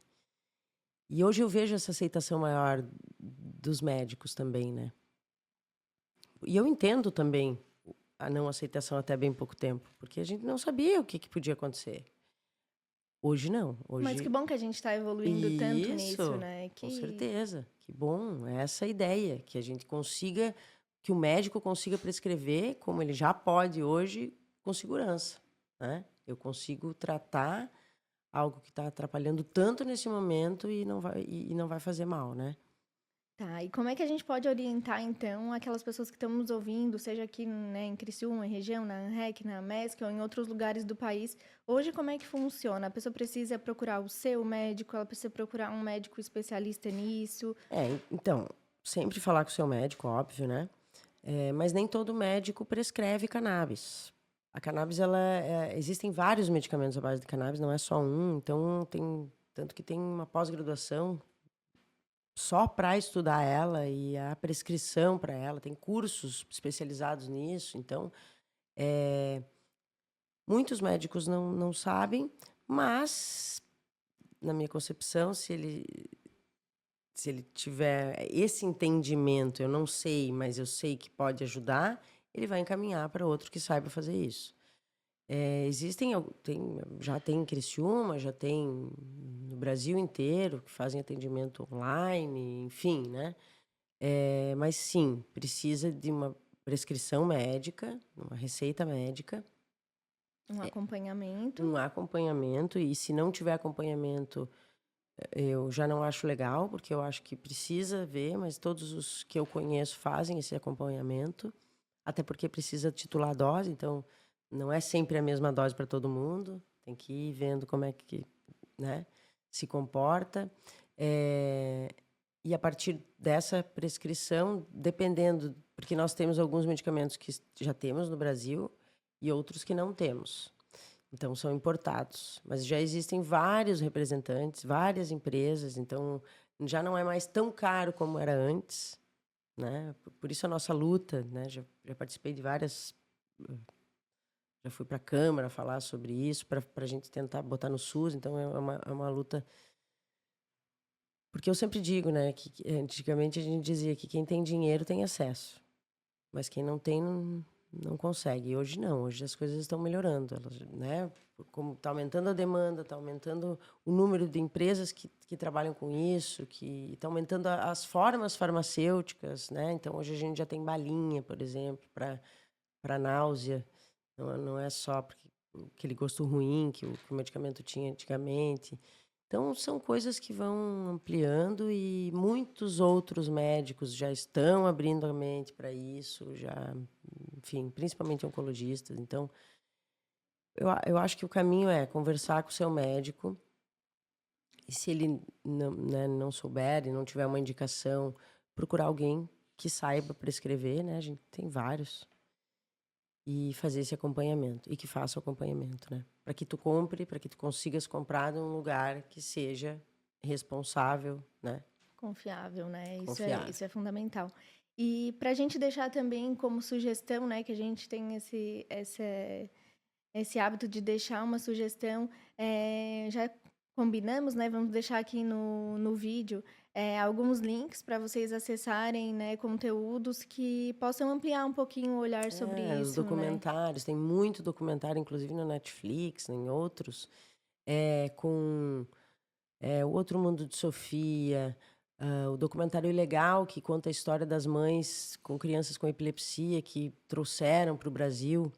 E hoje eu vejo essa aceitação maior dos médicos também, né? E eu entendo também a não aceitação até bem pouco tempo, porque a gente não sabia o que podia acontecer. Hoje não. Mas que Hoje, bom que a gente está evoluindo tanto nisso, isso, né? com Que certeza. Que bom, é essa a ideia, que a gente consiga, que o médico consiga prescrever, como ele já pode hoje, com segurança, né? Eu consigo tratar algo que está atrapalhando tanto nesse momento e não vai fazer mal, né? Tá, e como é que a gente pode orientar, então, aquelas pessoas que estão nos ouvindo, seja aqui, né, em Criciúma, em região, na ANREC, na MESC ou em outros lugares do país? Hoje, como é que funciona? A pessoa precisa procurar o seu médico, ela precisa procurar um médico especialista nisso? Então, sempre falar com o seu médico, óbvio, né? Mas nem todo médico prescreve cannabis. A cannabis, existem vários medicamentos à base de cannabis, não é só um. Então, tanto que tem uma pós-graduação só para estudar ela e a prescrição para ela. Tem cursos especializados nisso. Então, muitos médicos não sabem, mas, na minha concepção, se ele tiver esse entendimento, eu não sei, mas eu sei que pode ajudar, ele vai encaminhar para outro que saiba fazer isso. Já tem em Criciúma, já tem no Brasil inteiro, que fazem atendimento online, enfim, né? Mas sim, precisa de uma prescrição médica, uma receita médica, Um acompanhamento? um acompanhamento, e se não tiver acompanhamento, eu já não acho legal, porque eu acho que precisa ver, mas todos os que eu conheço fazem esse acompanhamento, até porque precisa titular a dose, então não é sempre a mesma dose para todo mundo, tem que ir vendo como é que, né, se comporta. E a partir dessa prescrição, dependendo, porque nós temos alguns medicamentos que já temos no Brasil e outros que não temos. Então, são importados. Mas já existem vários representantes, várias empresas, então já não é mais tão caro como era antes, né? Por isso a nossa luta, né? Já participei de várias. Já fui para a Câmara falar sobre isso, para a gente tentar botar no SUS, então é uma luta. Porque eu sempre digo, né, que antigamente a gente dizia que quem tem dinheiro tem acesso, mas quem não tem não consegue. E hoje não, hoje as coisas estão melhorando, elas, né? Como está aumentando a demanda, está aumentando o número de empresas que trabalham com isso, que está aumentando as formas farmacêuticas, né? Então hoje a gente já tem balinha, por exemplo, para náusea, não é só porque aquele gosto ruim que o medicamento tinha antigamente. Então, são coisas que vão ampliando e muitos outros médicos já estão abrindo a mente para isso, já, enfim, principalmente oncologistas. Então, eu acho que o caminho é conversar com o seu médico e se ele não, né, não souber e não tiver uma indicação, procurar alguém que saiba prescrever, né? A gente tem vários. E fazer esse acompanhamento. E que faça o acompanhamento, né? Para que tu compre, para que tu consigas comprar num lugar que seja responsável, né? Confiável, né? Confiável. Isso é fundamental. E para a gente deixar também como sugestão, né, que a gente tem esse hábito de deixar uma sugestão, já combinamos, né? Vamos deixar aqui no vídeo alguns links para vocês acessarem, né, conteúdos que possam ampliar um pouquinho o olhar sobre Os isso, né? documentários, tem muito documentário, inclusive no Netflix, em outros, com o Outro Mundo de Sofia, o documentário Ilegal, que conta a história das mães com crianças com epilepsia que trouxeram para o Brasil.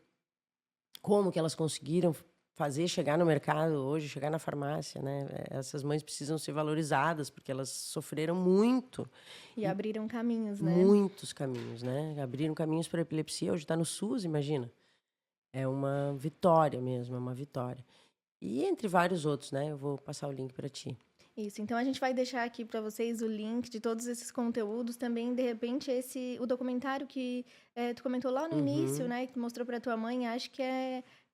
Como que elas conseguiram fazer chegar no mercado hoje, chegar na farmácia, né? Essas mães precisam ser valorizadas, porque elas sofreram muito, E e abriram caminhos, né? muitos caminhos, né? Abriram caminhos para a epilepsia, hoje está no SUS, imagina. É uma vitória mesmo, é uma vitória. E entre vários outros, né? Eu vou passar o link para ti. Isso, então a gente vai deixar aqui para vocês o link de todos esses conteúdos, também de repente o documentário que tu comentou lá no início, Uhum. né, que tu mostrou para tua mãe, acho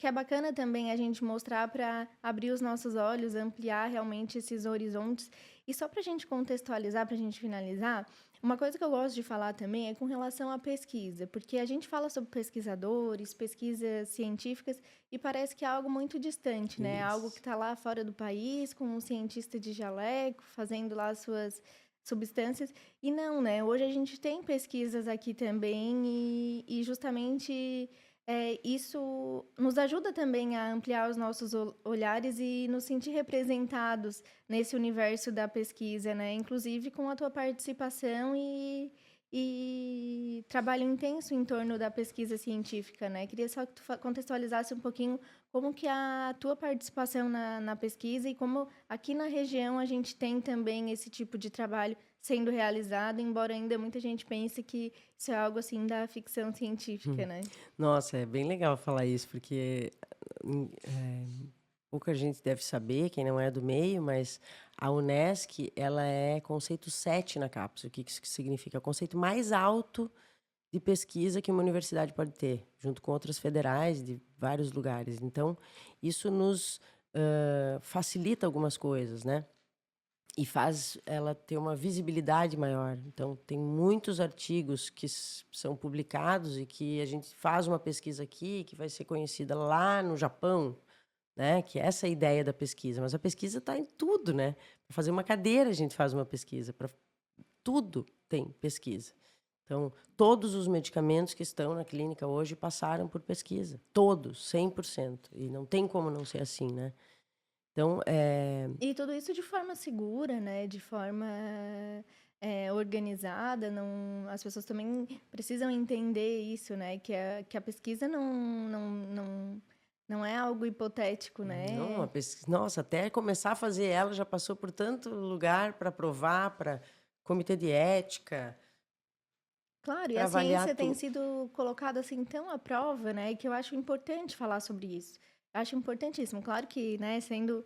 que é bacana também a gente mostrar para abrir os nossos olhos, ampliar realmente esses horizontes. E só para a gente contextualizar, para a gente finalizar, uma coisa que eu gosto de falar também é com relação à pesquisa, porque a gente fala sobre pesquisadores, pesquisas científicas, e parece que é algo muito distante, né? Algo que Isso. está lá fora do país, com um cientista de jaleco, fazendo lá suas substâncias. E não, né? Hoje a gente tem pesquisas aqui também e justamente isso nos ajuda também a ampliar os nossos olhares e nos sentir representados nesse universo da pesquisa, né? Inclusive com a tua participação e trabalho intenso em torno da pesquisa científica, né? Queria só que tu contextualizasse um pouquinho como que a tua participação na pesquisa e como aqui na região a gente tem também esse tipo de trabalho sendo realizado, embora ainda muita gente pense que isso é algo assim da ficção científica, Hum. né? Nossa, é bem legal falar isso, porque pouca gente deve saber, quem não é do meio, mas a UNESCO, ela é conceito 7 na CAPES. O que isso significa? É o conceito mais alto de pesquisa que uma universidade pode ter, junto com outras federais de vários lugares. Então, isso nos facilita algumas coisas, né? E faz ela ter uma visibilidade maior. Então, tem muitos artigos que são publicados e que a gente faz uma pesquisa aqui que vai ser conhecida lá no Japão, né? Que é essa a ideia da pesquisa. Mas a pesquisa está em tudo, né? Para fazer uma cadeira, a gente faz uma pesquisa. Para tudo tem pesquisa. Então, todos os medicamentos que estão na clínica hoje passaram por pesquisa. Todos, 100%. E não tem como não ser assim, né? Então, E tudo isso de forma segura, né? De forma organizada. Não, as pessoas também precisam entender isso, né? Que a pesquisa não é algo hipotético, não, a né? pesquisa, nossa, até começar a fazer ela já passou por tanto lugar para provar, para comitê de ética, Claro, e para a avaliar ciência tem tudo. sido colocada assim tão à prova, né, que eu acho importante falar sobre isso. Acho importantíssimo. Claro que, né, sendo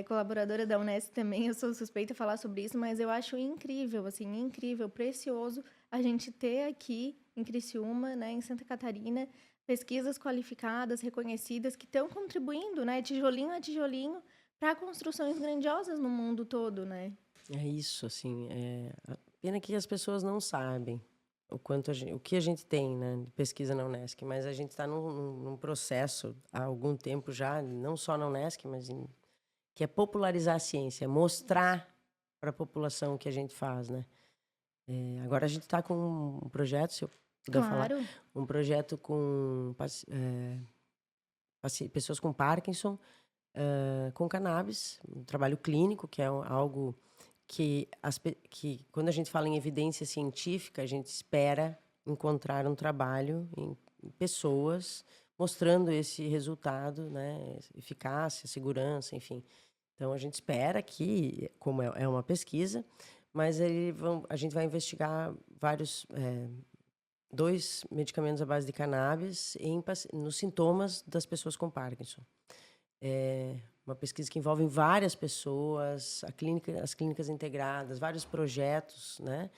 colaboradora da Unesp também, eu sou suspeita a falar sobre isso, mas eu acho incrível, assim, incrível, precioso a gente ter aqui em Criciúma, né, em Santa Catarina, pesquisas qualificadas, reconhecidas, que estão contribuindo, né, tijolinho a tijolinho, para construções grandiosas no mundo todo, né? É isso, assim, a pena que as pessoas não sabem o quanto o que a gente tem, né, de pesquisa na Unesc, mas a gente está num processo há algum tempo já, não só na Unesc, mas que é popularizar a ciência, é mostrar para a população o que a gente faz, né? Agora a gente está com um projeto, se eu puder falar, Claro. um projeto com pessoas com Parkinson, com cannabis, um trabalho clínico, que é algo que, que quando a gente fala em evidência científica, a gente espera encontrar um trabalho em pessoas mostrando esse resultado, né, eficácia, segurança, enfim. Então a gente espera que, como é uma pesquisa, mas a gente vai investigar vários, 2 medicamentos à base de cannabis nos sintomas das pessoas com Parkinson. É uma pesquisa que envolve várias pessoas, as clínicas integradas, vários projetos, né?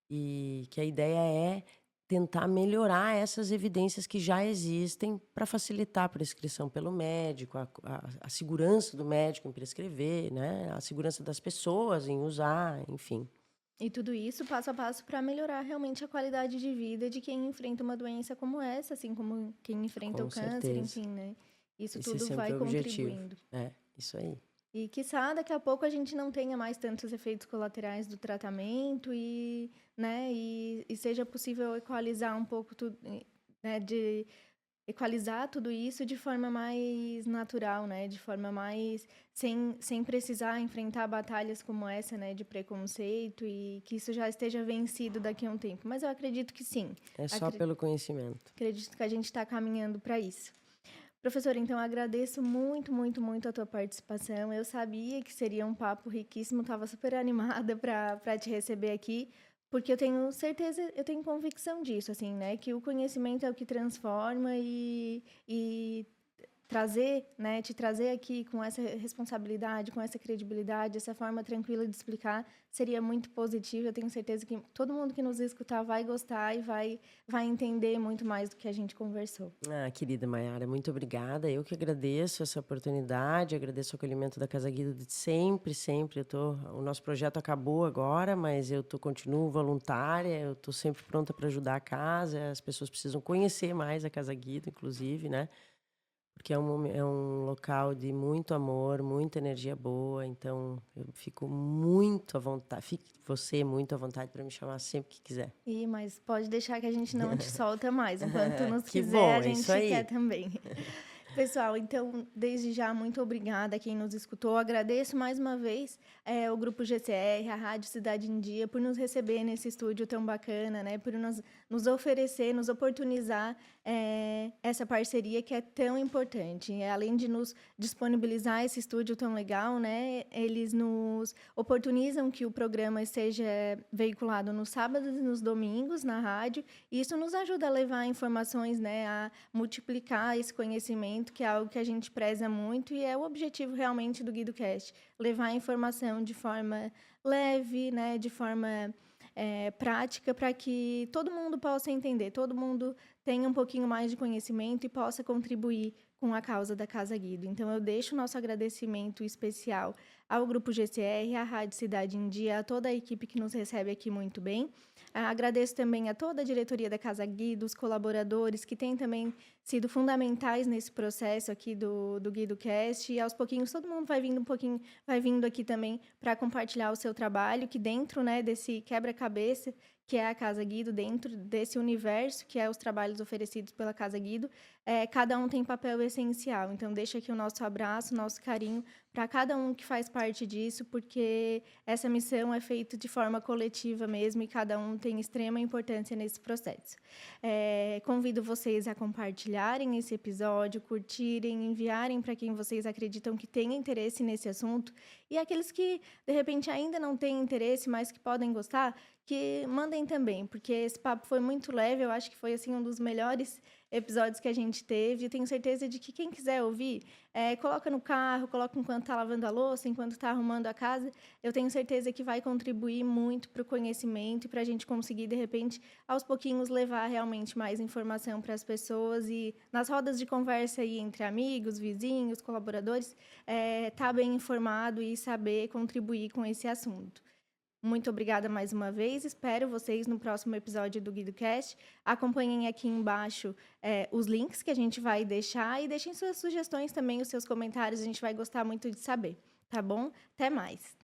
E que a ideia é tentar melhorar essas evidências que já existem para facilitar a prescrição pelo médico, a segurança do médico em prescrever, né? A segurança das pessoas em usar, enfim. E tudo isso passo a passo para melhorar realmente a qualidade de vida de quem enfrenta uma doença como essa, assim como quem enfrenta o Com câncer, certeza. enfim, né? Isso Esse é tudo sempre vai o objetivo. contribuindo. É, isso aí. E quiçá daqui a pouco a gente não tenha mais tantos efeitos colaterais do tratamento e, né, e seja possível equalizar um pouco tudo, né, de equalizar tudo isso de forma mais natural, né, de forma mais sem precisar enfrentar batalhas como essa, né, de preconceito e que isso já esteja vencido daqui a um tempo. Mas eu acredito que sim. É só pelo conhecimento. Acredito que a gente está caminhando para isso. Professora, então agradeço muito, muito, muito a tua participação. Eu sabia que seria um papo riquíssimo, estava super animada para te receber aqui, porque eu tenho certeza, eu tenho convicção disso, assim, né? Que o conhecimento é o que transforma e trazer, né, te trazer aqui com essa responsabilidade, com essa credibilidade, essa forma tranquila de explicar, seria muito positivo. Eu tenho certeza que todo mundo que nos escutar vai gostar e vai entender muito mais do que a gente conversou. Ah, querida Maiara, muito obrigada. Eu que agradeço essa oportunidade, agradeço o acolhimento da Casa Guido de sempre, sempre. O nosso projeto acabou agora, mas continuo voluntária, eu estou sempre pronta para ajudar a casa. As pessoas precisam conhecer mais a Casa Guido, inclusive, né? Porque é um local de muito amor, muita energia boa, então eu fico muito à vontade, fique você muito à vontade para me chamar sempre que quiser. Mas pode deixar que a gente não te solta mais. Enquanto tu nos Que quiser, a bom, é isso gente quer aí. também. Pessoal, então, desde já, muito obrigada a quem nos escutou. Agradeço mais uma vez o Grupo GCR, a Rádio Cidade em Dia, por nos receber nesse estúdio tão bacana, né? Por nos oferecer, nos oportunizar essa parceria que é tão importante. Além de nos disponibilizar esse estúdio tão legal, né? Eles nos oportunizam que o programa esteja veiculado nos sábados e nos domingos na rádio. E isso nos ajuda a levar informações, né? A multiplicar esse conhecimento, que é algo que a gente preza muito e é o objetivo realmente do GuidoCast, levar a informação de forma leve, né, de forma prática, para que todo mundo possa entender, todo mundo tenha um pouquinho mais de conhecimento e possa contribuir com a causa da Casa Guido. Então, eu deixo o nosso agradecimento especial ao Grupo GCR, à Rádio Cidade em Dia, a toda a equipe que nos recebe aqui muito bem. Agradeço também a toda a diretoria da Casa Guido, os colaboradores, que têm também sido fundamentais nesse processo aqui do GuidoCast. E, aos pouquinhos, todo mundo vai vindo aqui também para compartilhar o seu trabalho, que dentro, né, desse quebra-cabeça que é a Casa Guido, dentro desse universo que é os trabalhos oferecidos pela Casa Guido, cada um tem papel essencial. Então, deixa aqui o nosso abraço, nosso carinho para cada um que faz parte disso, porque essa missão é feita de forma coletiva mesmo e cada um tem extrema importância nesse processo. Convido vocês a compartilharem esse episódio, curtirem, enviarem para quem vocês acreditam que tenha interesse nesse assunto e aqueles que, de repente, ainda não têm interesse, mas que podem gostar, que mandem também, porque esse papo foi muito leve, eu acho que foi assim, um dos melhores episódios que a gente teve. Eu tenho certeza de que quem quiser ouvir, coloca no carro, coloca enquanto está lavando a louça, enquanto está arrumando a casa. Eu tenho certeza que vai contribuir muito para o conhecimento e para a gente conseguir, de repente, aos pouquinhos, levar realmente mais informação para as pessoas e nas rodas de conversa aí entre amigos, vizinhos, colaboradores, tá bem informado e saber contribuir com esse assunto. Muito obrigada mais uma vez. Espero vocês no próximo episódio do GuidoCast. Acompanhem aqui embaixo os links que a gente vai deixar e deixem suas sugestões também, os seus comentários. A gente vai gostar muito de saber, tá bom? Até mais!